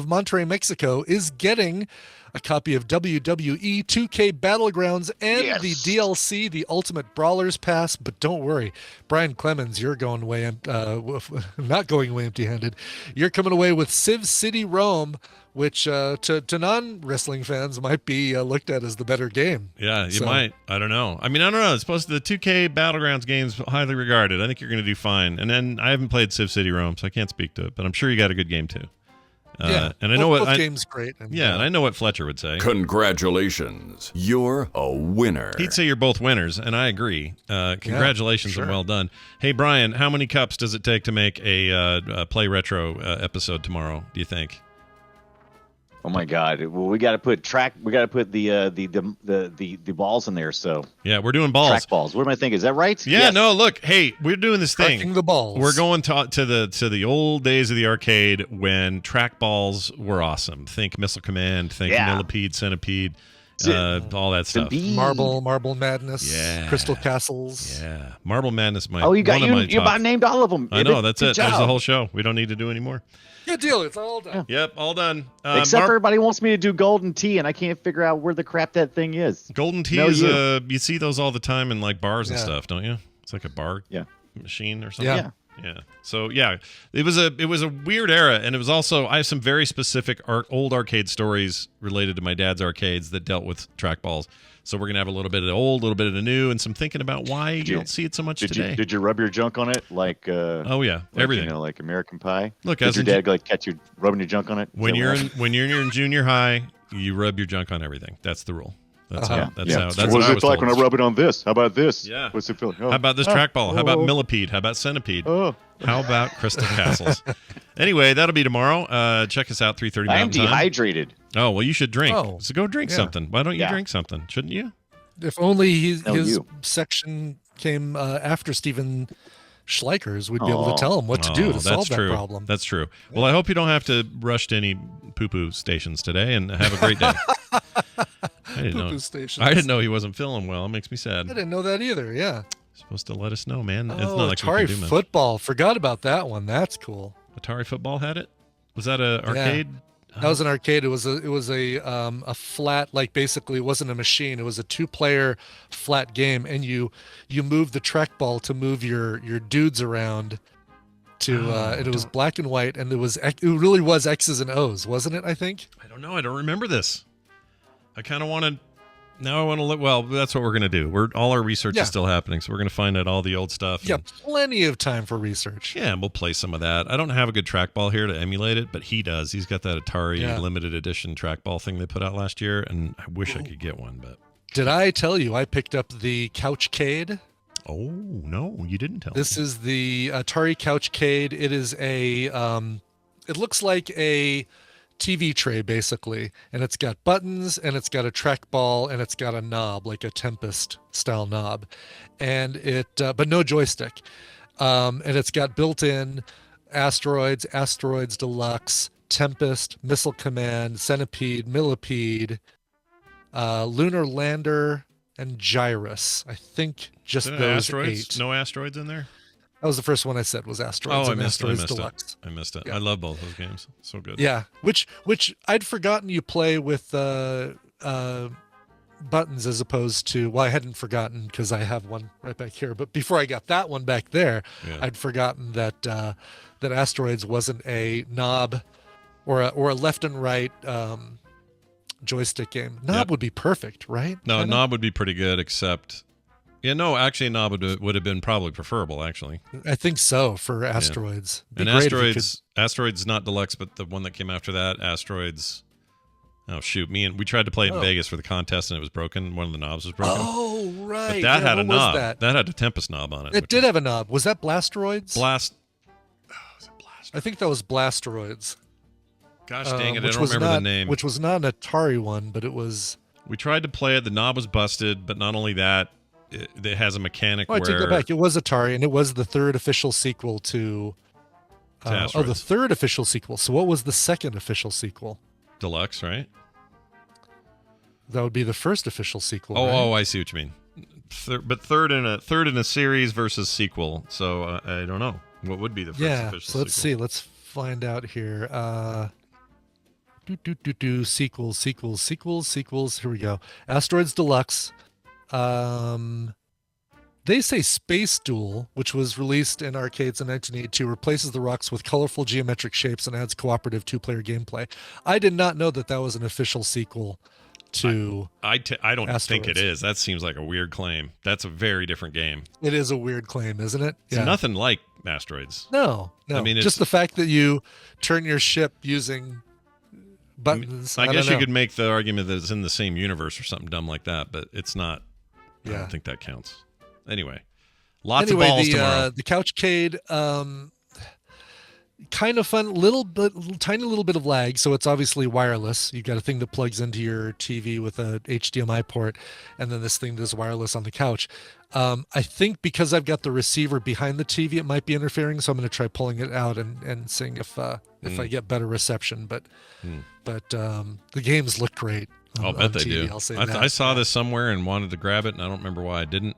Monterrey, Mexico, is getting a copy of WWE 2K Battlegrounds and the DLC, the Ultimate Brawlers Pass. But don't worry, Brian Clemens, you're going away, not going away empty-handed. You're coming away with Civ City Rome, which to non-wrestling fans might be looked at as the better game. Yeah, you might. I don't know. I mean, I don't know. It's supposed to the 2K Battlegrounds game's highly regarded. I think you're going to do fine. And then I haven't played Civ City Rome, so I can't speak to it. But I'm sure you got a good game too. Yeah, and I know what both games great. And, and I know what Fletcher would say. Congratulations. You're a winner. He'd say you're both winners, and I agree. Congratulations and well done. Hey, Brian, how many cups does it take to make a Play Retro episode tomorrow, do you think? Oh my God! Well, we got to put the balls in there. So yeah, we're doing balls. Track balls. What am I thinking? Is that right? Yeah. Yes. No. Look. Hey, we're doing this thing. Tracking the balls. We're going to the old days of the arcade when track balls were awesome. Think Missile Command. Think Millipede, Centipede. All that stuff. Marble Madness. Yeah. Crystal Castles. Yeah. Marble Madness. You about named all of them. I know. That's it. Job. There's the whole show. We don't need to do any more. Good deal. It's all done. Yep, all done. Except everybody wants me to do Golden Tea, and I can't figure out where the crap that thing is. Golden Tea is you see those all the time in like bars and stuff, don't you? It's like a bar machine or something. Yeah. So it was a weird era, and it was also I have some very specific old arcade stories related to my dad's arcades that dealt with trackballs. So we're gonna have a little bit of the old, a little bit of the new, and some thinking about why you don't see it so much today. Did you rub your junk on it like? Everything. Like American Pie. Look, did your dad like catch you rubbing your junk on it? When you're in junior high, you rub your junk on everything. That's the rule. That's how. That's what is it like when I rub it on this? How about this? Yeah. What's it feel? How about this trackball? How about Millipede? How about Centipede? How about Crystal Castles? Anyway, that'll be tomorrow. Check us out 3:30 I am Mountain Time. dehydrated. Oh well, you should drink. So go drink something. Why don't you drink something? Shouldn't you? If only his section came after Stephen Schleicher's, we'd be able to tell him what to do to solve that problem. That's true. Well, I hope you don't have to rush to any poo-poo stations today, and have a great day. I didn't know he wasn't feeling well. It makes me sad. I didn't know that either. Yeah. Supposed to let us know, man. It's not like Atari we can do football. Forgot about that one. That's cool. Atari football had it. Was that a arcade? That was an arcade. It was a flat, like basically it wasn't a machine. It was a 2-player flat game, and you moved the trackball to move your dudes around. And it was black and white, and it really was X's and O's, wasn't it? I think. I don't know. I don't remember this. I kind of want to. Now I want to look. Well, that's what we're going to do. All our research is still happening, so we're going to find out all the old stuff. Yeah, plenty of time for research. Yeah, and we'll play some of that. I don't have a good trackball here to emulate it, but he does. He's got that Atari limited edition trackball thing they put out last year, and I wish I could get one. But did I tell you I picked up the Couch Cade? Oh no, you didn't tell me. This is the Atari Couch Cade. It is it looks like a TV tray basically, and it's got buttons, and it's got a trackball, and it's got a knob, like a Tempest style knob, and but no joystick, and it's got built-in Asteroids Deluxe, Tempest, Missile Command, Centipede, Millipede, Lunar Lander, and Gyrus. I think just those asteroids? 8. No asteroids in there? That was the first one I said was Asteroids. I missed Deluxe. I missed it. Yeah. I love both those games. So good. Yeah, which I'd forgotten you play with buttons as opposed to. Well, I hadn't forgotten because I have one right back here. But before I got that one back there, I'd forgotten that that Asteroids wasn't a knob or a left and right joystick game. Knob would be perfect, right? No, knob would be pretty good, except. Yeah, no, actually, a knob would have been probably preferable, actually. I think so for Asteroids. And Asteroids not deluxe, but the one that came after that, Asteroids. Oh shoot! We tried to play it in Vegas for the contest, and it was broken. One of the knobs was broken. Oh right, but that had a knob. That had a Tempest knob on it. It did have a knob. Was that Blastroids? Was it Blast? I think that was Blasteroids. Gosh dang it, I which don't was remember the not- name. Which was not an Atari one, but it was. We tried to play it. The knob was busted, but not only that, it has a mechanic Oh, I where... take that back. It was Atari, and it was the third official sequel to. The Asteroids. third official sequel. So what was the second official sequel? Deluxe, right? That would be the first official sequel. Oh, right? oh, I see what you mean. But third in a series versus sequel. So I don't know what would be the first Yeah. official So let's sequel. see. Let's find out here. Sequels. Here we go. Asteroids Deluxe. They say Space Duel, which was released in arcades in 1982, replaces the rocks with colorful geometric shapes and adds cooperative two-player gameplay. I did not know that was an official sequel to. I don't think it Asteroids. is. That seems like a weird claim. That's a very different game. It is a weird claim, isn't it? It's nothing like Asteroids. No. I mean, just the fact that you turn your ship using buttons. I don't guess you know. could make the argument that it's in the same universe or something dumb like that, but it's not. I Yeah. don't think that counts. Anyway, lots of balls tomorrow. The Couch Cade, kind of fun, tiny little bit of lag. So it's obviously wireless. You've got a thing that plugs into your TV with a HDMI port, and then this thing that's wireless on the couch. I think because I've got the receiver behind the TV, it might be interfering. So I'm going to try pulling it out and seeing if I get better reception. But the games look great. I'll bet they TV, do. I'll say I that. saw this somewhere and wanted to grab it, and I don't remember why I didn't.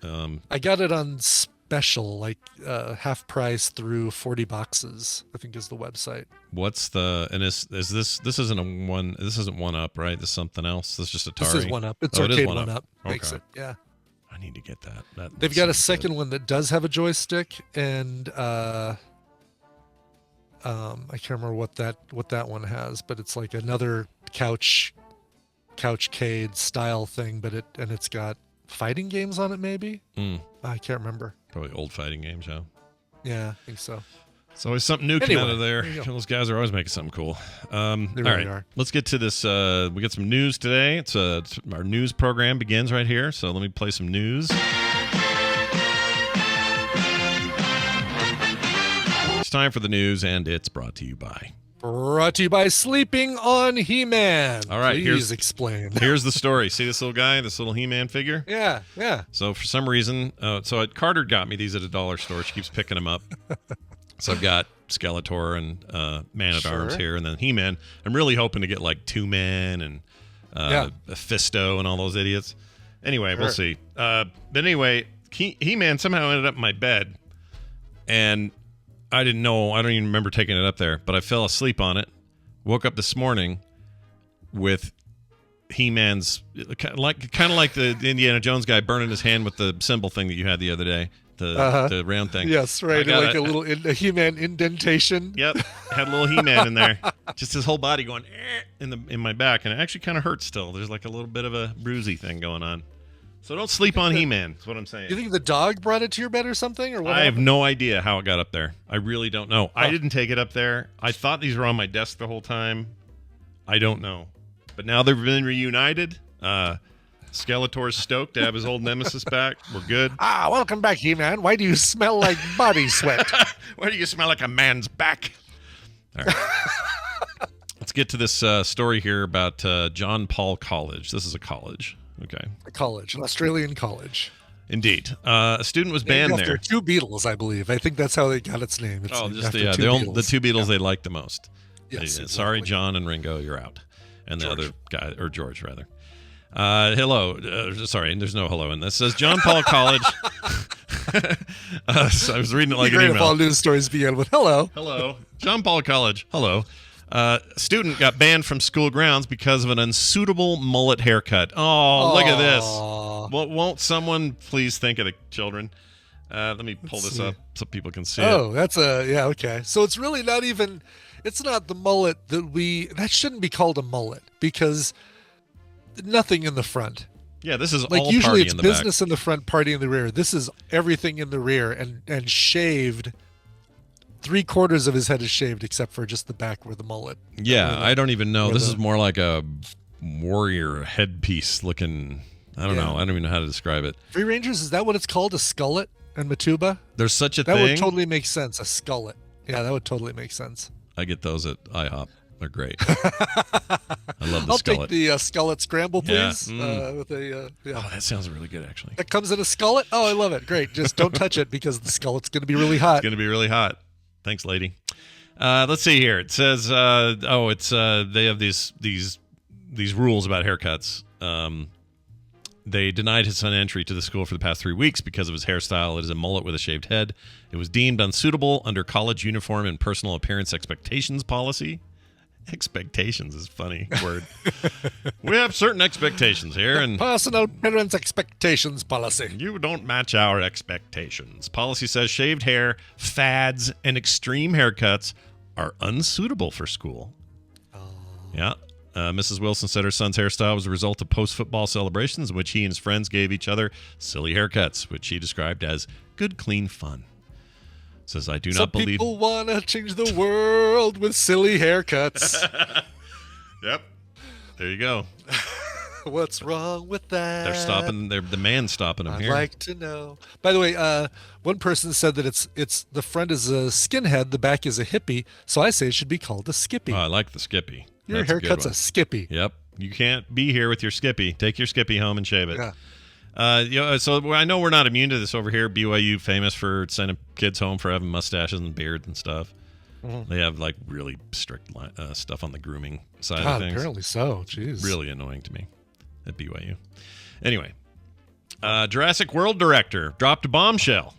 I got it on special, like half price through 40 boxes, I think is the website. What's the and is this isn't one up, right? This is something else. This is just Atari. This is one up. It's Oh, it is arcade one one up. up. Makes Okay. it. Yeah. I need to get that. They've got a second one that does have a joystick, and I can't remember what that one has, but it's like another couch Cade style thing, but it's got fighting games on it, maybe. I can't remember. Probably old fighting games, yeah. Yeah, I think so. It's always something new coming out of there. there you go. Those guys are always making something cool. All really right, are. let's get to this. We got some news today. It's our news program begins right here. So let me play some news. It's time for the news, and it's brought to you by. Brought to you by Sleeping on He-Man. All right, please explain. Here's the story. See this little guy, this little He-Man figure? Yeah. So for some reason, Carter got me these at a dollar store. She keeps picking them up. So I've got Skeletor and Man-at-Arms here, and then He-Man. I'm really hoping to get like Two Men and Fisto and all those idiots. Anyway, we'll see. But anyway, He-Man somehow ended up in my bed, and I didn't know. I don't even remember taking it up there, but I fell asleep on it. Woke up this morning with He-Man's kind of like the Indiana Jones guy burning his hand with the symbol thing that you had the other day, the round thing. Yes, right. Like a He-Man indentation. Yep, had a little He-Man in there. Just his whole body going in my back, and it actually kind of hurts still. There's like a little bit of a bruisey thing going on. So don't sleep on He-Man. That's what I'm saying. You think the dog brought it to your bed or something, or what? I have no idea how it got up there. I really don't know. I didn't take it up there. I thought these were on my desk the whole time. I don't know. But now they've been reunited. Skeletor's stoked to have his old nemesis back. We're good. Welcome back, He-Man. Why do you smell like body sweat? Why do you smell like a man's back? All right. Let's get to this story here about John Paul College. This is a college. Okay. A college, an Australian college. Indeed. A student was banned Named after there. two Beatles, I believe. I think that's how they got its name. It's named Just after the two Beatles they liked the most. Yes, Sorry, exactly. John and Ringo, you're out. And George. the other guy, or George, rather. Hello. Sorry, there's no hello in this. It says John Paul College. So I was reading it like an Great if all email. news stories began with hello. Hello. John Paul College. Hello. Student got banned from school grounds because of an unsuitable mullet haircut. Oh, look at this. Well, won't someone please think of the children? Let me pull this up so people can see it. Oh, okay. So it's really not even, it's not the mullet that shouldn't be called a mullet because nothing in the front. Yeah, this is Like all usually party it's in the business in the front, party in the rear. This is everything in the rear and shaved. 3/4 of his head is shaved except for just the back where the mullet. back. Yeah, I don't even know. This the- is more like a warrior headpiece looking. I don't know. I don't even know how to describe it. Free Rangers, is that what it's called? A skullet and Matuba? There's such a That thing. would totally make sense. A skullet. Yeah, that would totally make sense. I get those at IHOP. They're great. I love the I'll skullet. take the skullet scramble, Yeah. please. With a yeah. Oh, that sounds really good, actually. That comes in a skullet. Oh, I love it. Great. Just don't touch it because the skullet's going to be really hot. It's going to be really hot. Thanks, lady. Let's see here. It says, they have these rules about haircuts. They denied his son entry to the school for the past 3 weeks because of his hairstyle. It is a mullet with a shaved head. It was deemed unsuitable under college uniform and personal appearance expectations policy. Expectations is a funny word. We have certain expectations here, and Personal appearance expectations policy. you don't match our expectations. Policy says shaved hair, fads, and extreme haircuts are unsuitable for school. Yeah. Mrs. Wilson said her son's hairstyle was a result of post-football celebrations in which he and his friends gave each other silly haircuts, which she described as good, clean fun. Says, I do Some not believe... people want to change the world with silly haircuts. Yep. There you go. What's wrong with that? They're stopping. The man's stopping them I'd here. like to know. By the way, one person said that it's the front is a skinhead, the back is a hippie. So I say it should be called a skippy. Oh, I like the Skippy. Your That's a good haircut's one. a skippy. Yep. You can't be here with your Skippy. Take your Skippy home and shave it. Yeah. So I know we're not immune to this over here. BYU famous for sending kids home for having mustaches and beards and stuff. Mm-hmm. They have like really strict stuff on the grooming side God, of things. apparently so. Jeez. Really annoying to me at BYU. Anyway, Jurassic World director dropped a bombshell.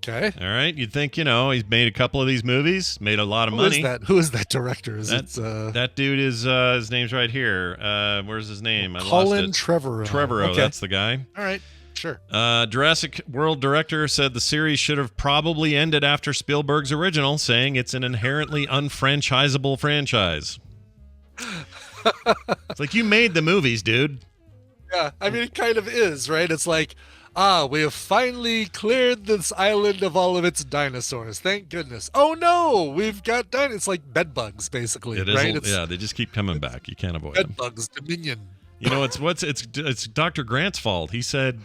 Okay. All right, you'd think he's made a couple of these movies, made a lot of money. Who is that director? Is it That dude is his name's right here. Where's his name? I Colin lost it. Trevorrow? Trevorrow, Okay. that's the guy. All right. Sure. Jurassic World director said the series should have probably ended after Spielberg's original, saying it's an inherently unfranchisable franchise. It's like, you made the movies, dude. Yeah. I mean, it kind of is, right? It's like, we have finally cleared this island of all of its dinosaurs. Thank goodness. Oh no, we've got It's like bed bugs, basically. It is, right? yeah. They just keep coming back. You can't avoid them. Bed bugs Dominion. It's Dr. Grant's fault. He said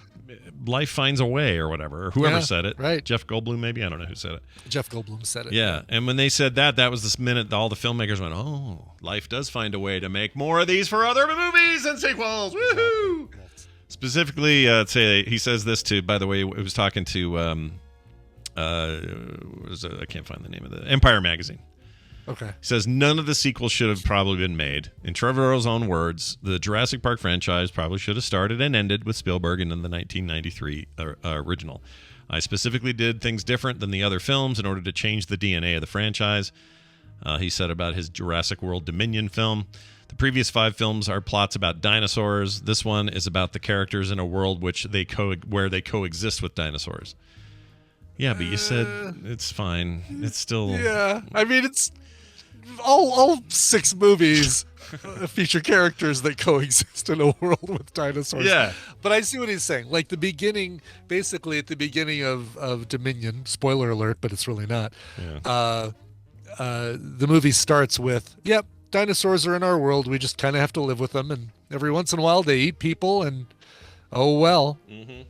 life finds a way or whatever, or whoever Yeah, said it. right. Jeff Goldblum, maybe. I don't know who said it. Jeff Goldblum said it. Yeah, and when they said that was this minute all the filmmakers went, "Oh, life does find a way to make more of these for other movies and sequels." Woohoo! Specifically, he says this to. By the way, it was talking to I can't find the name of the Empire magazine. Okay. He says none of the sequels should have probably been made. In Trevorrow's own words, the Jurassic Park franchise probably should have started and ended with Spielberg in the 1993 original. I specifically did things different than the other films in order to change the DNA of the franchise. He said about his Jurassic World Dominion film. The previous 5 films are plots about dinosaurs. This one is about the characters in a world where they coexist with dinosaurs. Yeah, but you said it's fine. It's still... Yeah. I mean, it's all 6 movies feature characters that coexist in a world with dinosaurs. Yeah. But I see what he's saying. Like basically at the beginning of Dominion, spoiler alert, but it's really not. Yeah. The movie starts with, yep, dinosaurs are in our world. We just kind of have to live with them. And every once in a while they eat people and oh, well. Mm-hmm.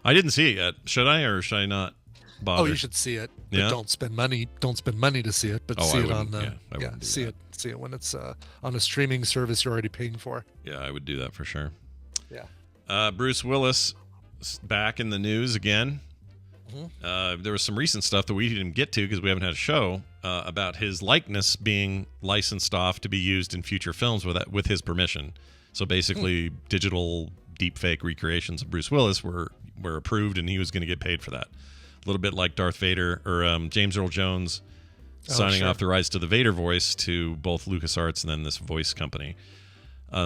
I didn't see it yet. Should I or should I not bother? Oh, you should see it. But Yeah? don't spend money to see it, but Oh, see I it on wouldn't. I yeah, wouldn't do see that. it when it's on a streaming service you're already paying for. Yeah, I would do that for sure. Yeah. Bruce Willis back in the news again. Mm-hmm. There was some recent stuff that we didn't get to because we haven't had a show about his likeness being licensed off to be used in future films with his permission. So basically, digital deepfake recreations of Bruce Willis were approved, and he was going to get paid for that. A little bit like Darth Vader or James Earl Jones signing off the rights to the Vader voice to both LucasArts and then this voice company.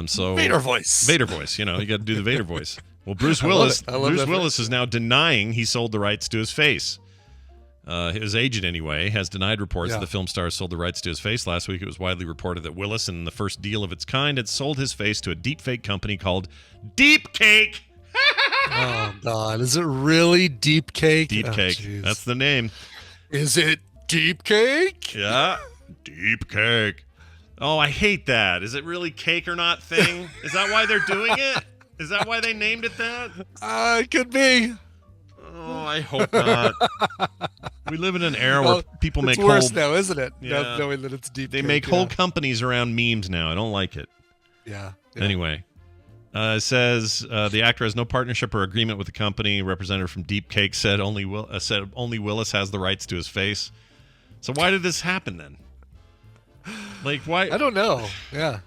So Vader voice. Vader voice. You got to do the Vader voice. Well, Bruce Willis. I love Bruce that Willis is now denying he sold the rights to his face. His agent, anyway, has denied reports that the film star sold the rights to his face. Last week, it was widely reported that Willis, in the first deal of its kind, had sold his face to a deepfake company called Deep Cake. Oh God, is it really Deep Cake? Deep Cake. jeez. That's the name. Is it Deep Cake? Yeah. Deep Cake. Oh, I hate that. Is it really cake or not thing? Is that why they're doing it? Is that why they named it that? It could be. Oh, I hope not. We live in an era where people make it's worse whole... now, isn't it? Yeah. Knowing that it's deep. They make whole companies around memes now. I don't like it. Yeah. Anyway, it says the actor has no partnership or agreement with the company. Representative from Deep Cake said only Willis has the rights to his face. So why did this happen then? Like, why? I don't know. Yeah.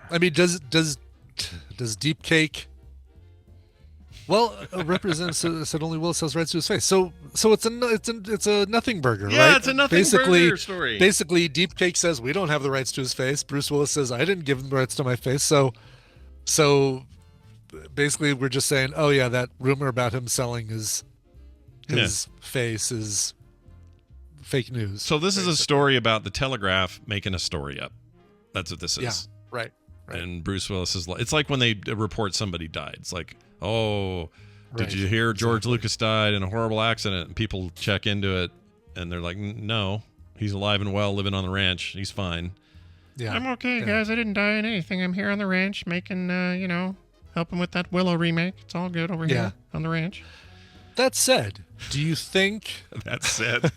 I mean, does Deep Cake? Well, Representative said only Willis has rights to his face. So it's a nothing burger, right? Yeah, it's a nothing burger story. Basically, Deep Cake says we don't have the rights to his face. Bruce Willis says I didn't give him the rights to my face. So basically, we're just saying, oh yeah, that rumor about him selling his face is fake news. So this is a story about the Telegraph making a story up. That's what this is. Yeah, right. And Bruce Willis is like, it's like when they report somebody died. It's like, oh, did you hear George Lucas died in a horrible accident? And people check into it, and they're like, no, he's alive and well, living on the ranch. He's fine. Yeah, I'm okay, guys. I didn't die in anything. I'm here on the ranch making, helping with that Willow remake. It's all good over here on the ranch. That said, do you think... That said.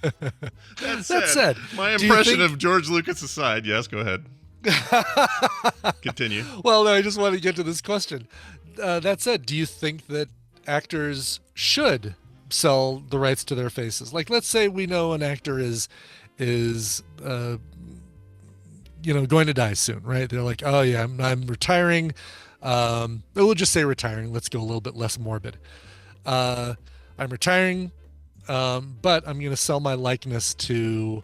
That said. My impression of George Lucas aside. Yes, go ahead. Continue. Well, no, I just want to get to this question. That said, do you think that actors should sell the rights to their faces? Like, let's say we know an actor is going to die soon, right? They're like, oh yeah, I'm retiring. We'll just say retiring. Let's go a little bit less morbid. I'm retiring, but I'm going to sell my likeness to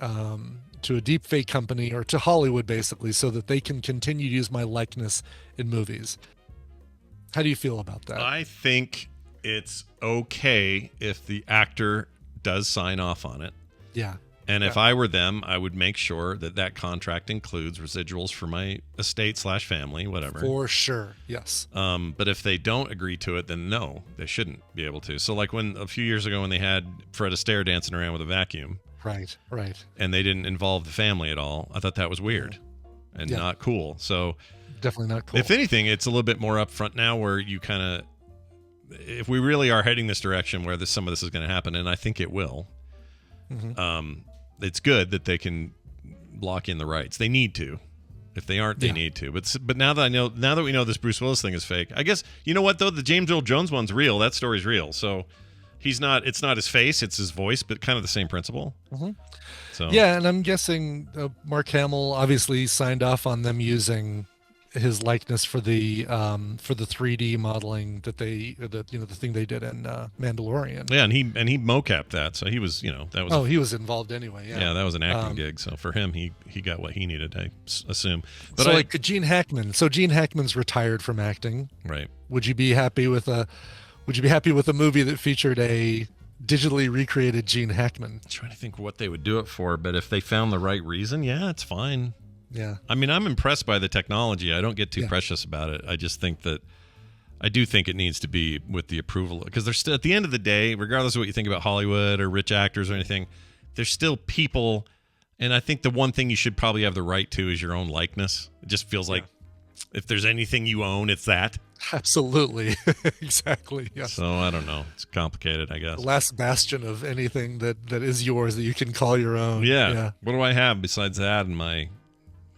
a deep fake company or to Hollywood, basically, so that they can continue to use my likeness in movies. How do you feel about that? I think it's okay if the actor does sign off on it. Yeah. And if I were them, I would make sure that contract includes residuals for my estate/family, whatever. For sure, yes. But if they don't agree to it, then no, they shouldn't be able to. So like when a few years ago when they had Fred Astaire dancing around with a vacuum. Right. And they didn't involve the family at all. I thought that was weird and not cool. So definitely not cool. If anything, it's a little bit more upfront now where you kind of, if we really are heading this direction where some of this is going to happen, and I think it will, it's good that they can lock in the rights. They need to. If they aren't, they need to. But now that we know this Bruce Willis thing is fake, I guess, you know what though, the James Earl Jones one's real. That story's real. So it's not his face, it's his voice, but kind of the same principle. So yeah, and I'm guessing Mark Hamill obviously signed off on them using his likeness for the 3D modeling that the thing they did in Mandalorian. Yeah, and he mocapped that, so he was that was he was involved anyway. Yeah, that was an acting gig. So for him, he got what he needed, I assume. But so like Gene Hackman. So Gene Hackman's retired from acting. Right. Would you be happy with a movie that featured a digitally recreated Gene Hackman? I'm trying to think what they would do it for, but if they found the right reason, yeah, it's fine. Yeah. I mean, I'm impressed by the technology. I don't get too precious about it. I just think that I do think it needs to be with the approval, because there's still, at the end of the day, regardless of what you think about Hollywood or rich actors or anything, there's still people. And I think the one thing you should probably have the right to is your own likeness. It just feels like if there's anything you own, it's that. Absolutely. Exactly. Yes. So I don't know. It's complicated, I guess. The last bastion of anything that is yours that you can call your own. Yeah. What do I have besides that and my,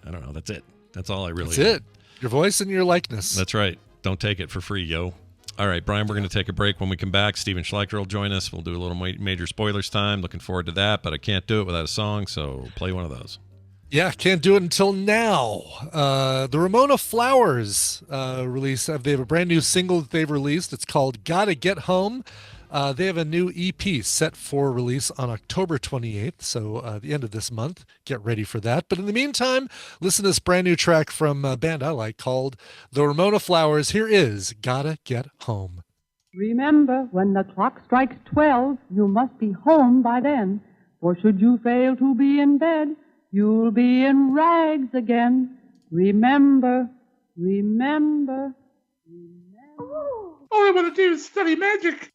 I don't know. That's it. That's all I really. That's it. Your voice and your likeness. That's right. Don't take it for free, yo. All right, Brian, we're going to take a break. When we come back, Steven Schleicher will join us. We'll do a little major spoilers time. Looking forward to that, but I can't do it without a song, so play one of those. Yeah, can't do it until now. The Ramona Flowers release. They have a brand new single that they've released. It's called Gotta Get Home. They have a new EP set for release on October 28th, so the end of this month. Get ready for that. But in the meantime, listen to this brand new track from a band I like called The Ramona Flowers. Here is Gotta Get Home. Remember, when the clock strikes 12, you must be home by then. For should you fail to be in bed, you'll be in rags again. Remember, remember, remember. All I want to do is study magic.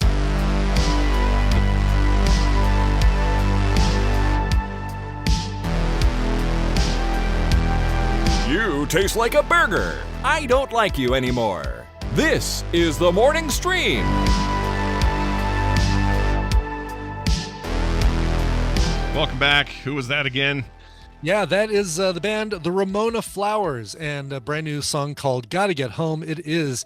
You taste like a burger. I don't like you anymore. This is the Morning Stream. Welcome back. Who was that again? Yeah, that is the band The Ramona Flowers and a brand new song called Gotta Get Home. It is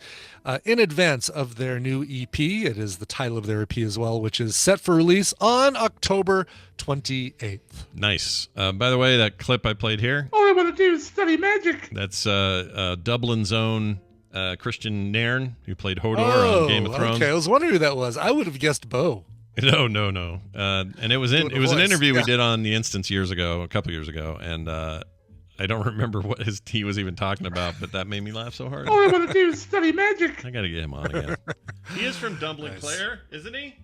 in advance of their new EP. It is the title of their EP as well, which is set for release on October 28th. Nice. By the way, that clip I played here, All I want to do is study magic. that's Dublin's own Christian Nairn, who played Hodor on Game of Thrones. Okay, I was wondering who that was. I would have guessed Bo. No. And it was an interview we did on the Instance a couple years ago, and I don't remember what he was even talking about, but that made me laugh so hard. All I want to do is study magic. I gotta get him on again. He is from Dublin, Nice. Claire, isn't he?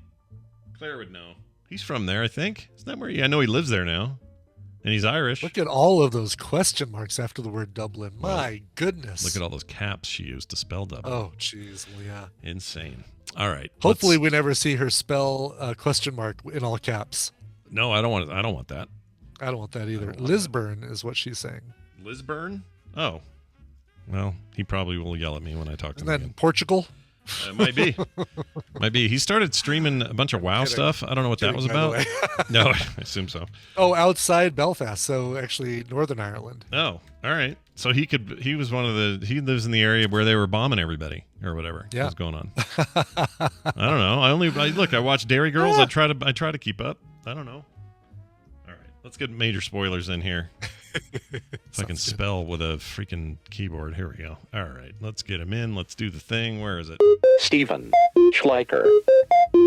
Claire would know. He's from there, I think. Isn't that where I know he lives there now, and he's Irish. Look at all of those question marks after the word Dublin. My goodness. Look at all those caps she used to spell Dublin. Oh, jeez. Well, yeah. Insane. All right. Hopefully, we never see her spell question mark in all caps. No, I don't want that. I don't want that either. don't want Lisburn is what she's saying. Lisburn? Oh. Well, he probably will yell at me when I talk to Isn't him that again. in Portugal? Might be. Might be. He started streaming a bunch of WoW Kidding. stuff. I don't know what that was Kidding, by the about. way. No, I assume so. Oh, outside Belfast. So actually, Northern Ireland. Oh, all right. So he lives in the area where they were bombing everybody or whatever Yeah. was going on. I don't know. I watch Dairy Girls. I try to keep up. I don't know. All right. Let's get major spoilers in here. If I can spell with a freaking keyboard. Here we go. All right. Let's get him in. Let's do the thing. Where is it? Steven Schleicher.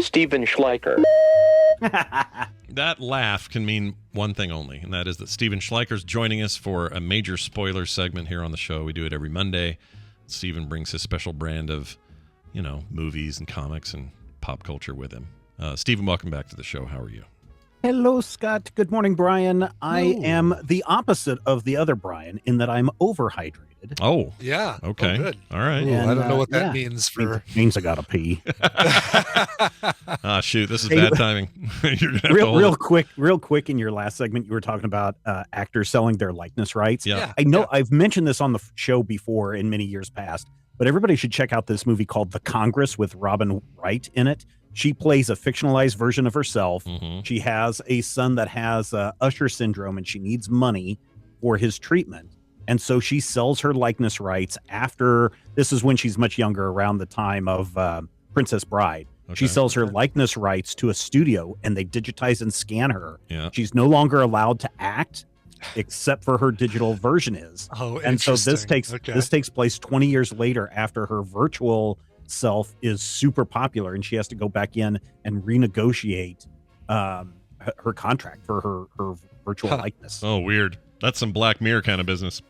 Steven Schleicher. That laugh can mean one thing only, and that is that Steven Schleicher's joining us for a major spoiler segment here on the show. We do it every Monday. Steven brings his special brand of, movies and comics and pop culture with him. Steven, welcome back to the show. How are you? Hello, Scott. Good morning, Brian. I am the opposite of the other Brian in that I'm overhydrated. Oh. Yeah. Okay. Oh, good. All right. Ooh, I don't know what that yeah. means for. Means I gotta pee. Shoot, this is bad timing. You're gonna have to hold it. real quick. In your last segment, you were talking about actors selling their likeness rights. Yeah. I know I've mentioned this on the show before in many years past, but everybody should check out this movie called The Congress with Robin Wright in it. She plays a fictionalized version of herself. Mm-hmm. She has a son that has Usher syndrome, and she needs money for his treatment. And so she sells her likeness rights after, this is when she's much younger, around the time of Princess Bride. Okay. She sells her likeness rights to a studio, and they digitize and scan her. Yeah. She's no longer allowed to act, except for her digital version is. Oh, and so this interesting. takes place 20 years later after her virtual self is super popular, and she has to go back in and renegotiate her contract for her virtual likeness. Oh, weird. That's some Black Mirror kind of business.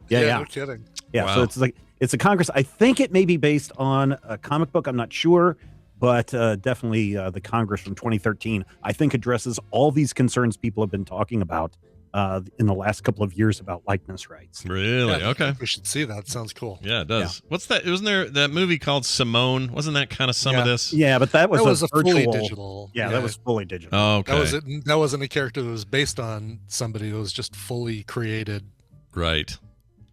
Yeah. No kidding. Yeah, Wow. so it's a Congress. I think it may be based on a comic book. I'm not sure, but definitely the Congress from 2013, I think, addresses all these concerns people have been talking about in the last couple of years about likeness rights. Really? Yeah, Okay. We should see that. Sounds cool. Yeah, it does. What's that? Wasn't there that movie called Simone? Wasn't that kind of some of this? Yeah, but that was a virtual, fully digital. Yeah, that was fully digital. Oh, okay. That wasn't a character that was based on somebody that was just fully created. Right.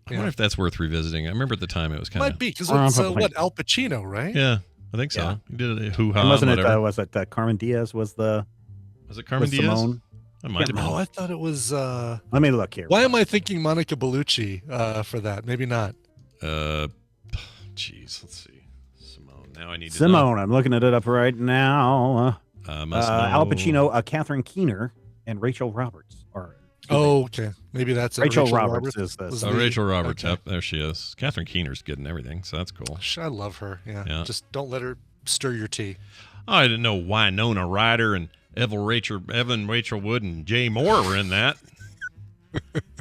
I Yeah. wonder if that's worth revisiting. I remember at the time it was kind of. Might be because it's Al Pacino, right? Yeah, I think so. Yeah. He did a hoo-ha. And wasn't whatever. it? Was it Carmen Diaz? Was it Carmen was Diaz? Simone? It might have been. Oh, I thought it was. Let me look here. Why am I thinking Monica Bellucci for that? Maybe not. Jeez, let's see. Simone. Now I need to Simone. I'm looking at it up right now. Must know. Al Pacino, Catherine Keener, and Rachel Roberts. Oh, okay. Maybe that's it. Rachel Roberts is this. was Oh, the- Rachel Roberts. okay. Yep, there she is. Catherine Keener's good and everything, so that's cool. I love her. Yeah. Yeah. Just don't let her stir your tea. Oh, I didn't know Winona Ryder and Evan Rachel Wood and Jay Moore were in that.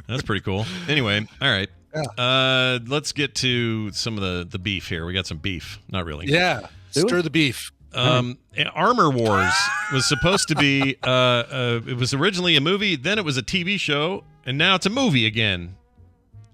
That's pretty cool. Anyway, all right. Yeah. Let's get to some of the beef here. We got some beef. Not really. Yeah. Stir the beef. Armor Wars was supposed to be it was originally a movie, then it was a TV show, and now it's a movie again.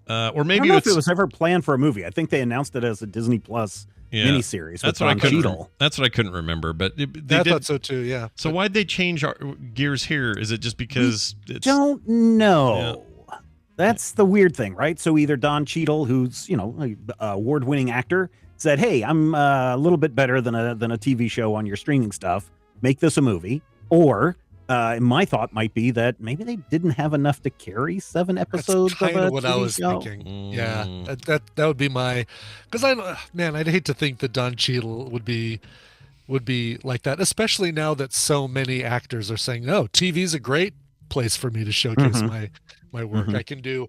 Or maybe I don't know if it was ever planned for a movie. I think they announced it as a Disney Plus miniseries. That's what I couldn't remember, but they I did. thought so too. Yeah. So why'd they change our gears here? Is it just because don't know? Yeah. That's the weird thing, right? So either Don Cheadle, who's an award-winning actor, said, "Hey, I'm a little bit better than a TV show on your streaming stuff. Make this a movie," or My thought might be that maybe they didn't have enough to carry 7 episodes. That's kind of of what I TV was show. thinking. Yeah, that would be my, because I'd hate to think that Don Cheadle would be like that, especially now that so many actors are saying, no, TV's a great place for me to showcase my work. I can do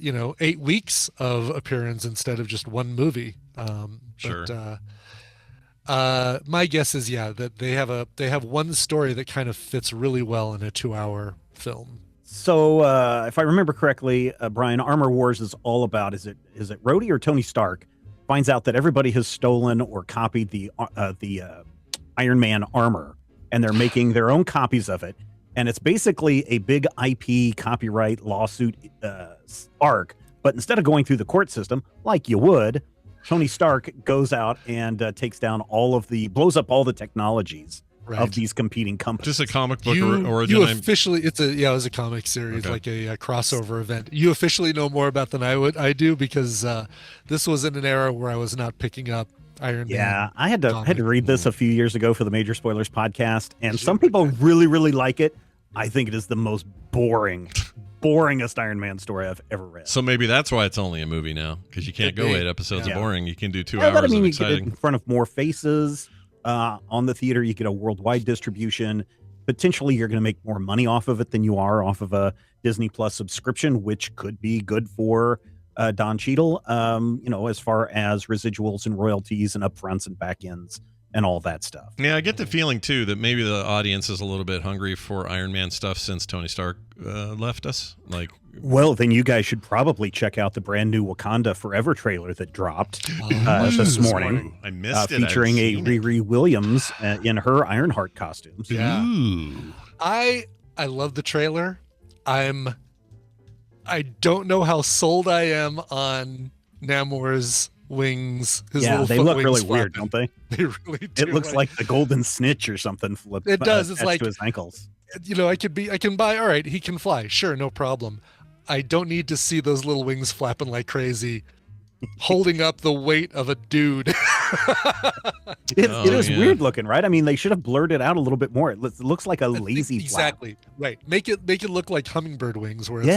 8 weeks of appearance instead of just one movie. Sure. But my guess is that they have one story that kind of fits really well in a 2-hour film. So if I remember correctly, Brian, Armor Wars is all about, is it Rhodey or Tony Stark finds out that everybody has stolen or copied the Iron Man armor, and they're making their own copies of it. And it's basically a big IP copyright lawsuit arc. But instead of going through the court system, like you would, Tony Stark goes out and blows up all the technologies of these competing companies. Just a comic book origin. You officially, it was a comic series, like a crossover event. You officially know more about than I do, because this was in an era where I was not picking up Iron Man. Yeah, I had to read this a few years ago for the Major Spoilers podcast, and some people really, really like it. I think it is the most boringest Iron Man story I've ever read. So maybe that's why it's only a movie now, because you can't go 8 episodes of boring. You can do 2 hours but I mean, of you exciting. get it in front of more faces on the theater. You get a worldwide distribution. Potentially, you're going to make more money off of it than you are off of a Disney Plus subscription, which could be good for Don Cheadle, as far as residuals and royalties and upfronts and back ends and all that stuff. Yeah, I get the feeling too that maybe the audience is a little bit hungry for Iron Man stuff since Tony Stark left us. Well, then you guys should probably check out the brand new Wakanda Forever trailer that dropped this morning. I missed it. Featuring a Riri Williams in her Ironheart costumes. Yeah. Ooh. I love the trailer. I don't know how sold I am on Namor's wings. They look really weird, don't they? They really do. It looks like the golden snitch or something flipped. It does. It's like to his ankles. I can buy. All right, he can fly. Sure, no problem. I don't need to see those little wings flapping like crazy, holding up the weight of a dude. It is weird looking, right? I mean, they should have blurred it out a little bit more. It looks like a lazy exactly flap. Right. Make it look like hummingbird wings, where it's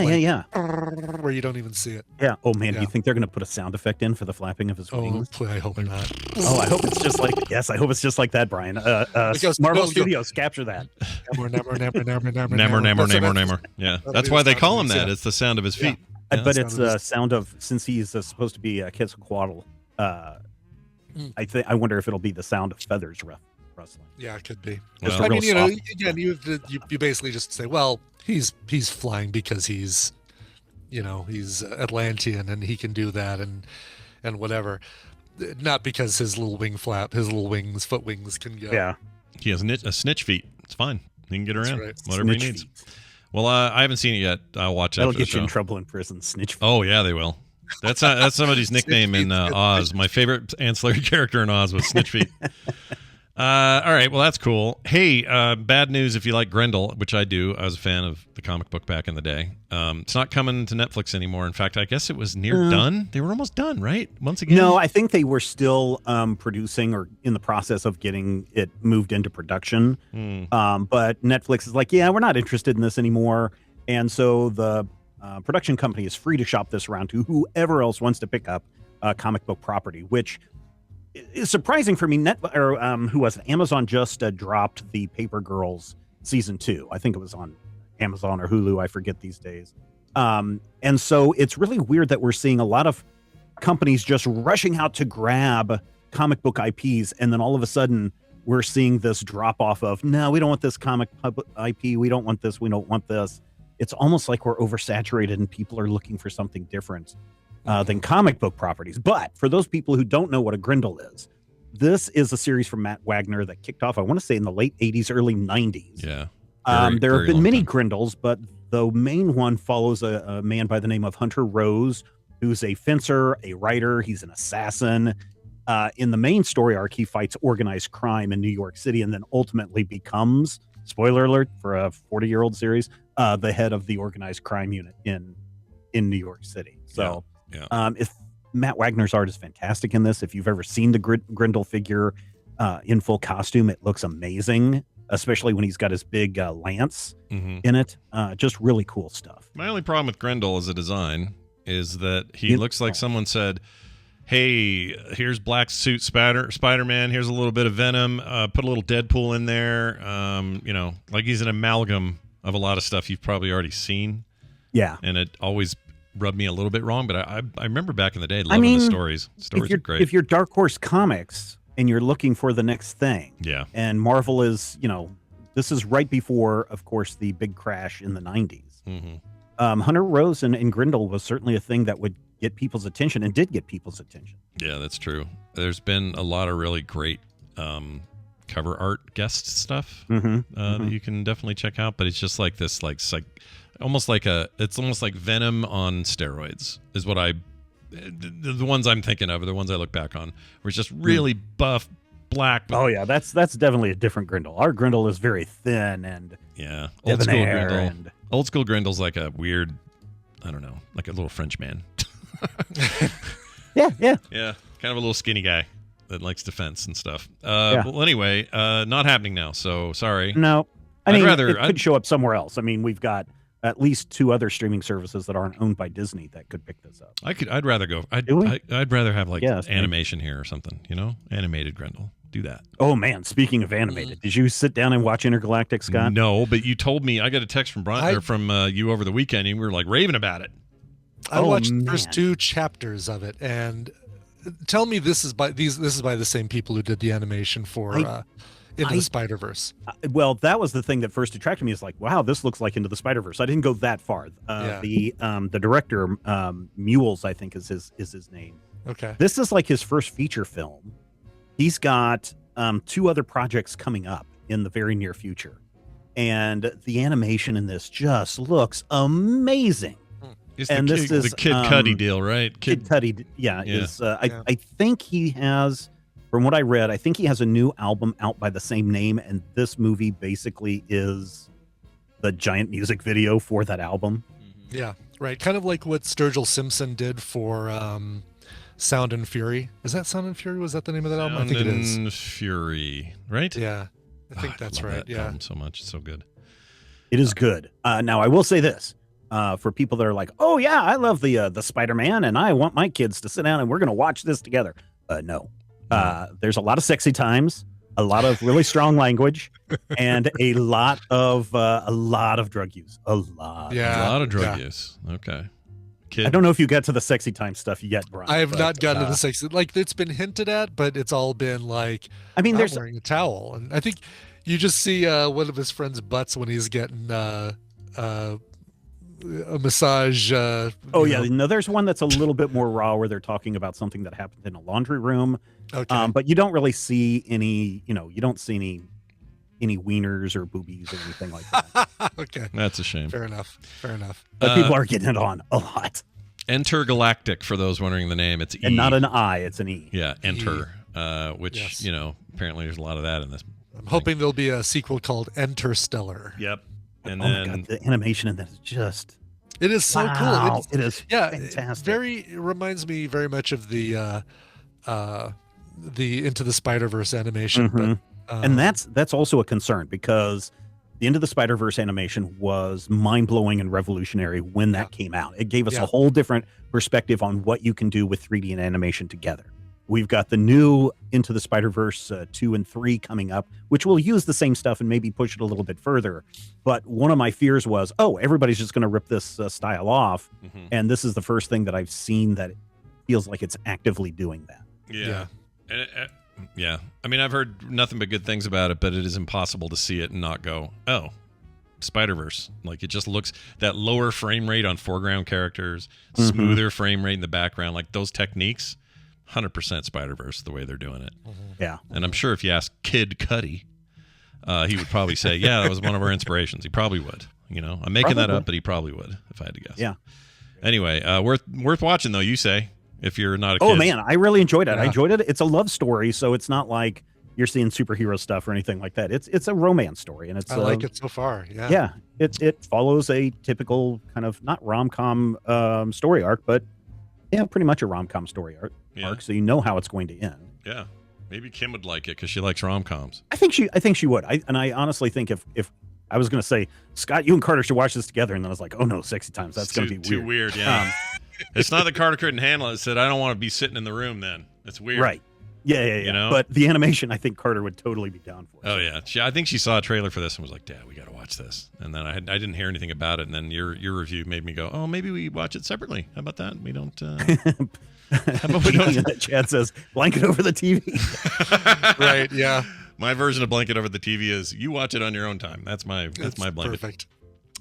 where you don't even see it. Yeah. Oh man, do you think they're going to put a sound effect in for the flapping of his wings? I hope not. Oh, I hope it's just like I hope it's just like that, Brian. Marvel Studios, capture that. Namor. Yeah, that's why they call him that. It's the sound of his feet. Yeah. But it's a sound of, since he's supposed to be Quetzalcoatl. I wonder if it'll be the sound of feathers rustling. Yeah, it could be. Well, I mean, again, you basically just say, well, he's flying because he's Atlantean and he can do that and whatever. Not because his little foot wings can go. Yeah, he has a snitch feet. It's fine. He can get around whatever he needs. Well, I haven't seen it yet. I'll watch that. That'll get you in trouble in prison. Snitch. Oh yeah, they will. That's somebody's nickname in Oz. My favorite ancillary character in Oz was Snitchfeet. All right, well that's cool. Hey, bad news if you like Grendel, which I do. I was a fan of the comic book back in the day. It's not coming to Netflix anymore. In fact, I guess it was near done. They were almost done, right? Once again. No, I think they were still producing or in the process of getting it moved into production. But Netflix is like, yeah, we're not interested in this anymore, and so the production company is free to shop this around to whoever else wants to pick up comic book property, which is surprising for me. Who was it? Amazon just dropped the Paper Girls season 2. I think it was on Amazon or Hulu. I forget these days. And so it's really weird that we're seeing a lot of companies just rushing out to grab comic book IPs, and then all of a sudden we're seeing this drop off of, no, we don't want this comic IP. We don't want this. We don't want this. It's almost like we're oversaturated and people are looking for something different than comic book properties. But for those people who don't know what a Grendel is, this is a series from Matt Wagner that kicked off, I want to say, in the late 80s, early 90s. Yeah. There have been many Grendels, but the main one follows a man by the name of Hunter Rose, who's a fencer, a writer. He's an assassin. In the main story arc, he fights organized crime in New York City and then ultimately becomes, spoiler alert for a 40-year-old series, the head of the organized crime unit in New York City. So if Matt Wagner's art is fantastic in this. If you've ever seen the Grendel figure in full costume, it looks amazing. especially when he's got his big lance Mhm. in it. Just really cool stuff. My only problem with Grendel as a design is that he looks like someone said, hey, here's Black Suit Spider-Man, here's a little bit of Venom, put a little Deadpool in there. Like he's an amalgam of a lot of stuff you've probably already seen. Yeah. And it always rubbed me a little bit wrong, but I remember back in the day loving the stories. Stories are great. If you're Dark Horse Comics and you're looking for the next thing, yeah, and Marvel is, this is right before, of course, the big crash in the 90s. Mm-hmm. Hunter Rose and Grendel was certainly a thing that would get people's attention and did get people's attention. Yeah, that's true. There's been a lot of really great cover art guest stuff that you can definitely check out, but it's just like this, it's almost like Venom on steroids is what the ones I'm thinking of are the ones I look back on, where it's just really buff, black. Oh yeah, that's definitely a different Grendel. Our Grendel is very thin and old school debonair Grendel. Old school Grendel's like a weird, I don't know, like a little French man. yeah, kind of a little skinny guy that likes defense and stuff. Well, anyway, not happening now. So sorry. No, it could I'd show up somewhere else. I mean, we've got at least 2 other streaming services that aren't owned by Disney that could pick this up. I'd rather go. I'd rather have animation here or something. Animated Grendel. Do that. Oh man, speaking of animated, did you sit down and watch Intergalactic, Scott? No, but you told me. I got a text from Brian from you over the weekend, and we were like raving about it. I watched the first 2 chapters of it, and tell me this is by the same people who did the animation for Into the Spider-Verse. Well, that was the thing that first attracted me. Is like, wow, this looks like Into the Spider-Verse. I didn't go that far. The director, Mules, I think is his name. Okay, this is like his first feature film. He's got 2 other projects coming up in the very near future, and the animation in this just looks amazing. It's the Kid Cudi deal, right? Kid Cudi, is. I think he has, from what I read, I think he has a new album out by the same name, and this movie basically is the giant music video for that album. Yeah, right. Kind of like what Sturgill Simpson did for Sound and Fury. Is that Sound and Fury? Was that the name of that album? I think it is. Sound and Fury, right? Yeah, I think that's right. That album so much. It's so good. It is good. Now, I will say this. For people that are like, oh yeah, I love the Spider-Man and I want my kids to sit down and we're going to watch this together. No. There's a lot of sexy times, a lot of really strong language, and a lot of drug use. A lot of drug use. Okay. I don't know if you got to the sexy time stuff yet, Brian. I have not gotten to the sexy. Like, it's been hinted at, but it's all been like, there's wearing a towel, and I think you just see one of his friends' butts when he's getting a massage. No, there's one that's a little bit more raw where they're talking about something that happened in a laundry room. Okay. But you don't really see any, you don't see any wieners or boobies or anything like that. Okay. That's a shame. Fair enough. But people are getting it on a lot. Intergalactic, for those wondering the name, it's E. And not an I, it's an E. Yeah, Enter, which, apparently there's a lot of that in this. I'm hoping there'll be a sequel called Interstellar. Yep. And then my God, the animation in that is just... It is so cool. It is fantastic. It reminds me very much of the Into the Spider-Verse animation. Mm-hmm. And that's also a concern because the Into the Spider-Verse animation was mind-blowing and revolutionary when that came out. It gave us a whole different perspective on what you can do with 3D and animation together. We've got the new Into the Spider-Verse 2 and 3 coming up, which will use the same stuff and maybe push it a little bit further. But one of my fears was, everybody's just going to rip this style off. Mm-hmm. And this is the first thing that I've seen that feels like it's actively doing that. Yeah. Yeah. I mean, I've heard nothing but good things about it, but it is impossible to see it and not go, oh, Spider-Verse. Like, it just looks, that lower frame rate on foreground characters, smoother frame rate in the background, like those techniques, 100% Spider-Verse, the way they're doing it. Yeah. And I'm sure if you ask Kid Cudi, he would probably say, yeah, that was one of our inspirations. He probably would. I'm making that up, but he probably would, if I had to guess. Yeah. Anyway, worth watching, though, you say, if you're not a kid. Oh, man, I really enjoyed it. Yeah. I enjoyed it. It's a love story, so it's not like you're seeing superhero stuff or anything like that. It's a romance story, and I like it so far. Yeah. Yeah. It follows a typical kind of, not rom-com story arc, but pretty much a rom-com story arc, so you know how it's going to end. Yeah. Maybe Kim would like it because she likes rom-coms. I think she would. I honestly think if I was going to say, Scott, you and Carter should watch this together, and then I was like, oh no, Sexy Times, that's going to be too weird. Yeah. It's not that Carter couldn't handle it. It said, I don't want to be sitting in the room then. It's weird. Right. Yeah. You know? But the animation, I think Carter would totally be down for. Oh yeah, I think she saw a trailer for this and was like, "Dad, we got to watch this." And then I didn't hear anything about it. And then your review made me go, "Oh, maybe we watch it separately. How about that? We don't." How about we don't? Chad says, "Blanket over the TV." Right. Yeah. My version of blanket over the TV is you watch it on your own time. That's my blanket. Perfect.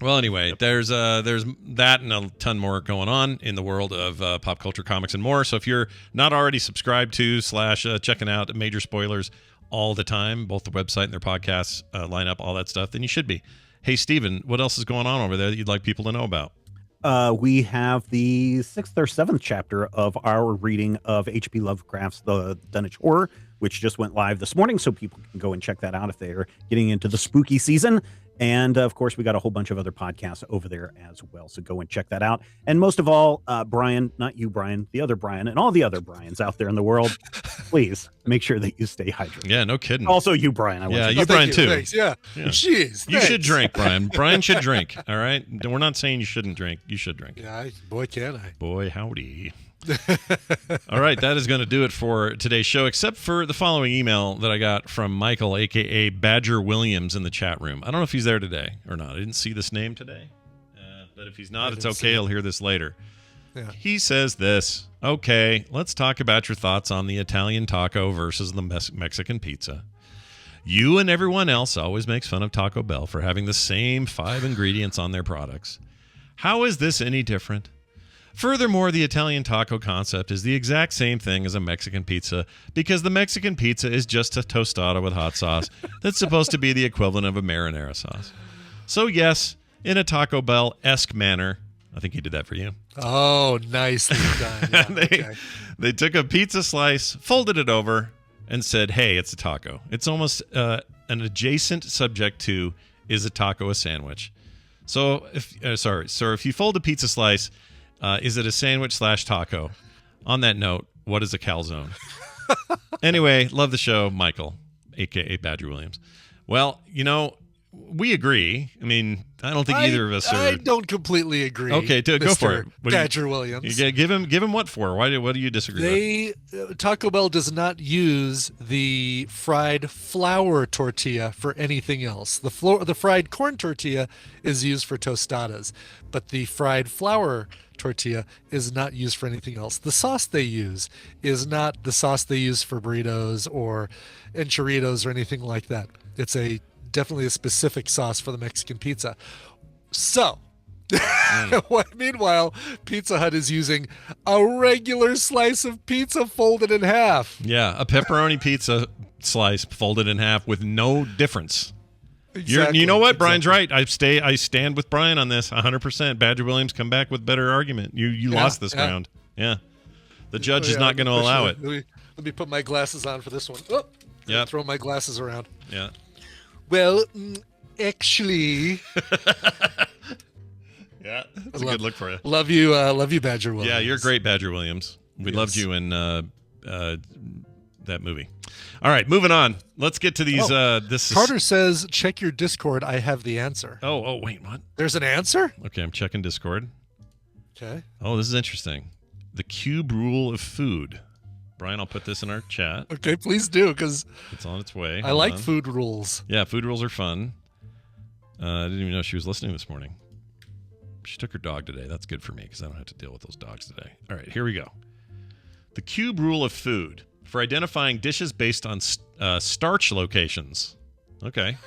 Well, anyway, there's that and a ton more going on in the world of pop culture, comics, and more. So if you're not already subscribed to / checking out Major Spoilers all the time, both the website and their podcasts lineup, all that stuff, then you should be. Hey, Steven, what else is going on over there that you'd like people to know about? We have the 6th or 7th chapter of our reading of H.P. Lovecraft's The Dunwich Horror, which just went live this morning, so people can go and check that out if they're getting into the spooky season. And, of course, we got a whole bunch of other podcasts over there as well, so go and check that out. And most of all, Brian, not you, Brian, the other Brian, and all the other Brians out there in the world, please make sure that you stay hydrated. Yeah, no kidding. Also you, Brian. You, Brian, too. Thanks. Yeah. Jeez, you should drink, Brian. Brian should drink, all right? We're not saying you shouldn't drink. You should drink. Yeah, boy, can I. Boy, howdy. All right, that is going to do it for today's show, except for the following email that I got from Michael, a.k.a. Badger Williams, in the chat room. I don't know if he's there today or not. I didn't see this name today, but if he's not, it's okay. He'll hear this later. Yeah. He says this, okay, let's talk about your thoughts on the Italian taco versus the Mexican pizza. You and everyone else always makes fun of Taco Bell for having the same 5 ingredients on their products. How is this any different? Furthermore, the Italian taco concept is the exact same thing as a Mexican pizza because the Mexican pizza is just a tostada with hot sauce that's supposed to be the equivalent of a marinara sauce. So yes, in a Taco Bell-esque manner, I think he did that for you. Oh, nicely done. Yeah, they took a pizza slice, folded it over, and said, hey, it's a taco. It's almost an adjacent subject to, is a taco a sandwich? So if you fold a pizza slice, is it a sandwich / taco? On that note, what is a calzone? Anyway, love the show, Michael, a.k.a. Badger Williams. Well, we agree. I mean, I don't think either of us are. I don't completely agree. Okay, go for it. Badger Williams. Give him what for? What do you disagree with? Taco Bell does not use the fried flour tortilla for anything else. The fried corn tortilla is used for tostadas, but the fried flour tortilla is not used for anything else. The sauce they use is not the sauce they use for burritos or enchiladas or anything like that. It's definitely a specific sauce for the Mexican pizza. So, meanwhile, Pizza Hut is using a regular slice of pizza folded in half. Yeah, a pepperoni pizza slice folded in half with no difference. Exactly, you know what? Brian's right. I stand with Brian on this 100%. Badger Williams, come back with better argument. You lost this round. Yeah. The judge is not going to allow it. Let me put my glasses on for this one. Oh, yeah. Throw my glasses around. Yeah. Well, actually. Yeah, that's a good look for you. Love you, Badger Williams. Yeah, you're great, Badger Williams. We loved you in that movie. All right, moving on. Let's get to these. Carter says, check your Discord. I have the answer. Oh, wait, what? There's an answer? Okay, I'm checking Discord. Okay. Oh, this is interesting. The cube rule of food. Brian, I'll put this in our chat. Okay, please do, because it's on its way. I like food rules. Yeah, food rules are fun. I didn't even know she was listening this morning. She took her dog today. That's good for me because I don't have to deal with those dogs today. All right, here we go. The cube rule of food for identifying dishes based on starch locations. Okay.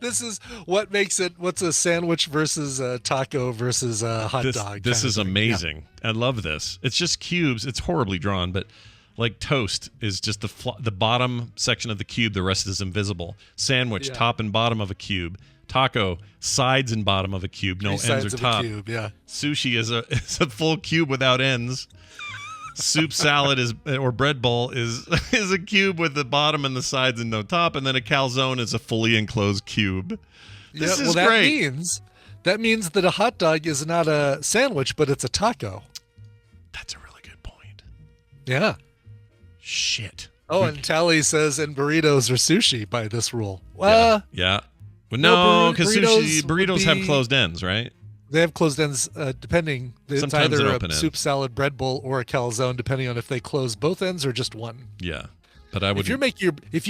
This is what makes it. What's a sandwich versus a taco versus a hot dog? This is amazing. Yeah. I love this. It's just cubes. It's horribly drawn, but like toast is just the bottom section of the cube. The rest is invisible. Sandwich, top and bottom of a cube. Taco, sides and bottom of a cube. No ends or top. Cube, yeah. Sushi is a full cube without ends. Soup salad or bread bowl is a cube with the bottom and the sides and no top, and then a calzone is a fully enclosed cube. This is great. That means that a hot dog is not a sandwich, but it's a taco. That's a really good point. Yeah. Shit. Oh, and Tally says, and burritos are sushi by this rule. Yeah. Well, no, because burritos burritos have closed ends, right? They have closed ends, depending. It's Sometimes either an a open end. soup, salad, bread bowl, or a calzone, depending on if they close both ends or just one. Yeah, but I would. If you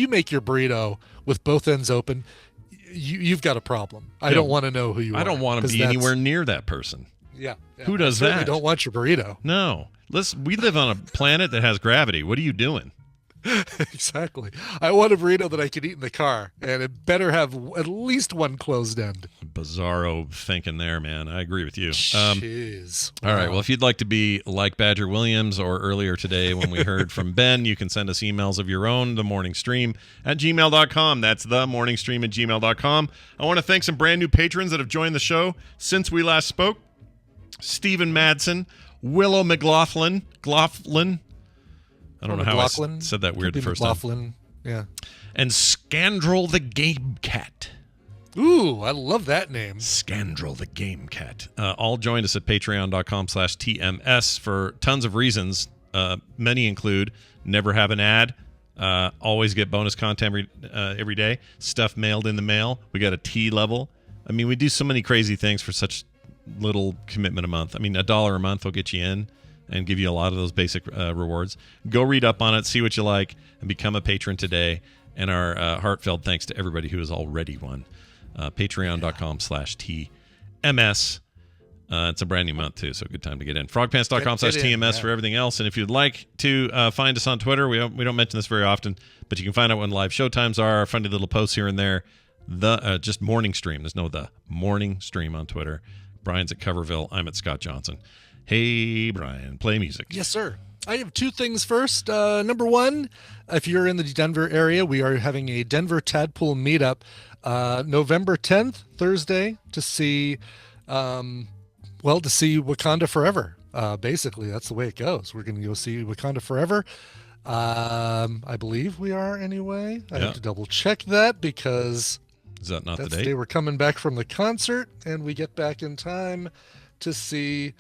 make your burrito with both ends open, you've got a problem. I don't want to know who you are. I don't want to be anywhere near that person. Yeah. Who does I that? Don't want your burrito. No. We live on a planet that has gravity. What are you doing? Exactly. I want a burrito that I can eat in the car, and it better have at least one closed end. Bizarro thinking there, man. I agree with you. Jeez. All right. Well, if you'd like to be like Badger Williams, or earlier today when we heard from Ben, you can send us emails of your own, themorningstream@gmail.com. That's themorningstream@gmail.com. I want to thank some brand new patrons that have joined the show since we last spoke. Stephen Madsen, Willow McLaughlin. I don't know how I said that weird the first time. Yeah. And Scandrel the Game Cat. Ooh, I love that name. Scandrel the Game Cat. All joined us at patreon.com/TMS for tons of reasons. Many include never have an ad, always get bonus content every day, stuff mailed in the mail. We got a T level. I mean, we do so many crazy things for such little commitment a month. I mean, $1 a month will get you in and give you a lot of those basic rewards. Go read up on it, see what you like, and become a patron today. And our heartfelt thanks to everybody who has already won. Patreon.com/TMS. It's a brand new month, too, so good time to get in. Frogpants.com/TMS for everything else. And if you'd like to find us on Twitter, we don't mention this very often, but you can find out when live show times are, our funny little posts here and there. Just Morning Stream. There's no the Morning Stream on Twitter. Brian's at Coverville. I'm at Scott Johnson. Hey, Brian, play music. Yes, sir. I have two things first. Number one, if you're in the Denver area, we are having a Denver Tadpool meetup November 10th, Thursday, to see Wakanda Forever. Basically, that's the way it goes. We're going to go see Wakanda Forever. I believe we are anyway. I have to double check that because is that not the date? The day we're coming back from the concert, and we get back in time to see.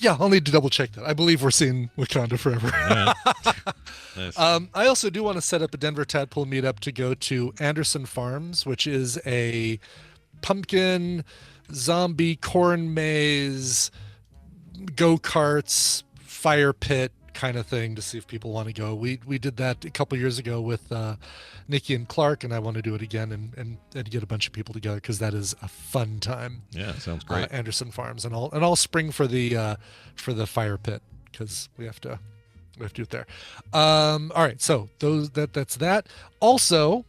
Yeah, I'll need to double check that. I believe we're seeing Wakanda Forever. Right. Nice. I also do want to set up a Denver Tadpole meetup to go to Anderson Farms, which is a pumpkin, zombie, corn maze, go-karts, fire pit kind of thing to see if people want to go. We did that a couple years ago with Nikki and Clark, and I want to do it again and get a bunch of people together because that is a fun time. Yeah, sounds great. Anderson Farms, and I'll spring for the fire pit because we have to do it there. All right, so that's that. Also,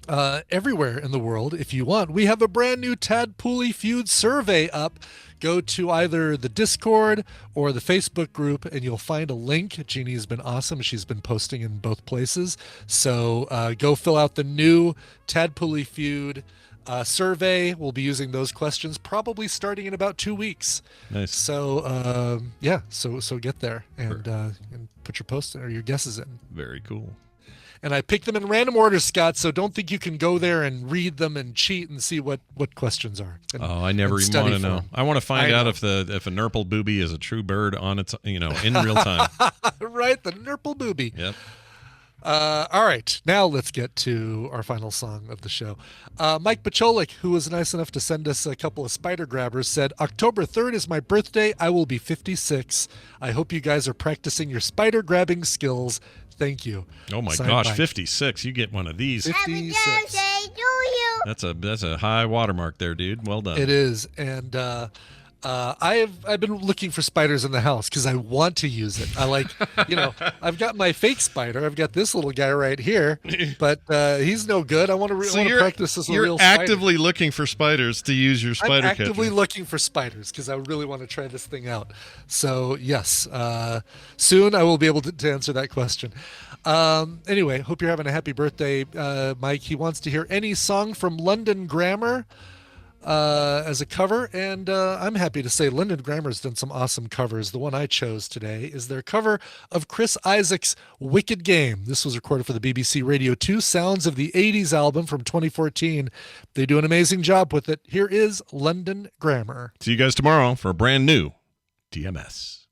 everywhere in the world, if you want, we have a brand new Tadpooley Feud survey up. Go to either the Discord or the Facebook group, and you'll find a link. Jeannie has been awesome. She's been posting in both places. So go fill out the new Tadpooley Feud survey. We'll be using those questions probably starting in about 2 weeks. Nice. So so get there and put your posts or your guesses in. Very cool. And I picked them in random order, Scott, so don't think you can go there and read them and cheat and see what questions are. I never even want to know. I want to find out if a Nurple Booby is a true bird on its, in real time. Right, the Nurple Booby. Yep. All right, now let's get to our final song of the show. Mike Pacholik, who was nice enough to send us a couple of spider grabbers, said, October 3rd is my birthday. I will be 56. I hope you guys are practicing your spider grabbing skills. Thank you. Oh my Signed gosh, by 56. You get one of these. 56. That's a high watermark there, dude. Well done. It is. And I've been looking for spiders in the house because I want to use it. I like, I've got my fake spider. I've got this little guy right here, but he's no good. I want to practice this. You're actively looking for spiders to use your spider catcher. I'm actively looking for spiders because I really want to try this thing out. So yes, soon I will be able to answer that question. Anyway, hope you're having a happy birthday, Mike. He wants to hear any song from London Grammar as a cover, and I'm happy to say London Grammar's done some awesome covers. The one I chose today is their cover of Chris Isaak's Wicked Game. This was recorded for the BBC Radio 2 Sounds of the 80s album from 2014. They do an amazing job with it. Here is London Grammar. See you guys tomorrow for a brand new TMS.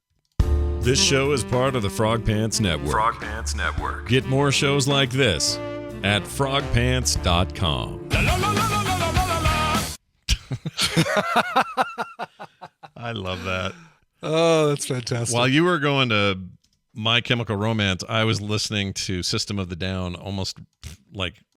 This show is part of the Frog Pants Network. Frog Pants Network. Get more shows like this at frogpants.com. I love that. Oh, that's fantastic. While you were going to My Chemical Romance, I was listening to System of the Down almost like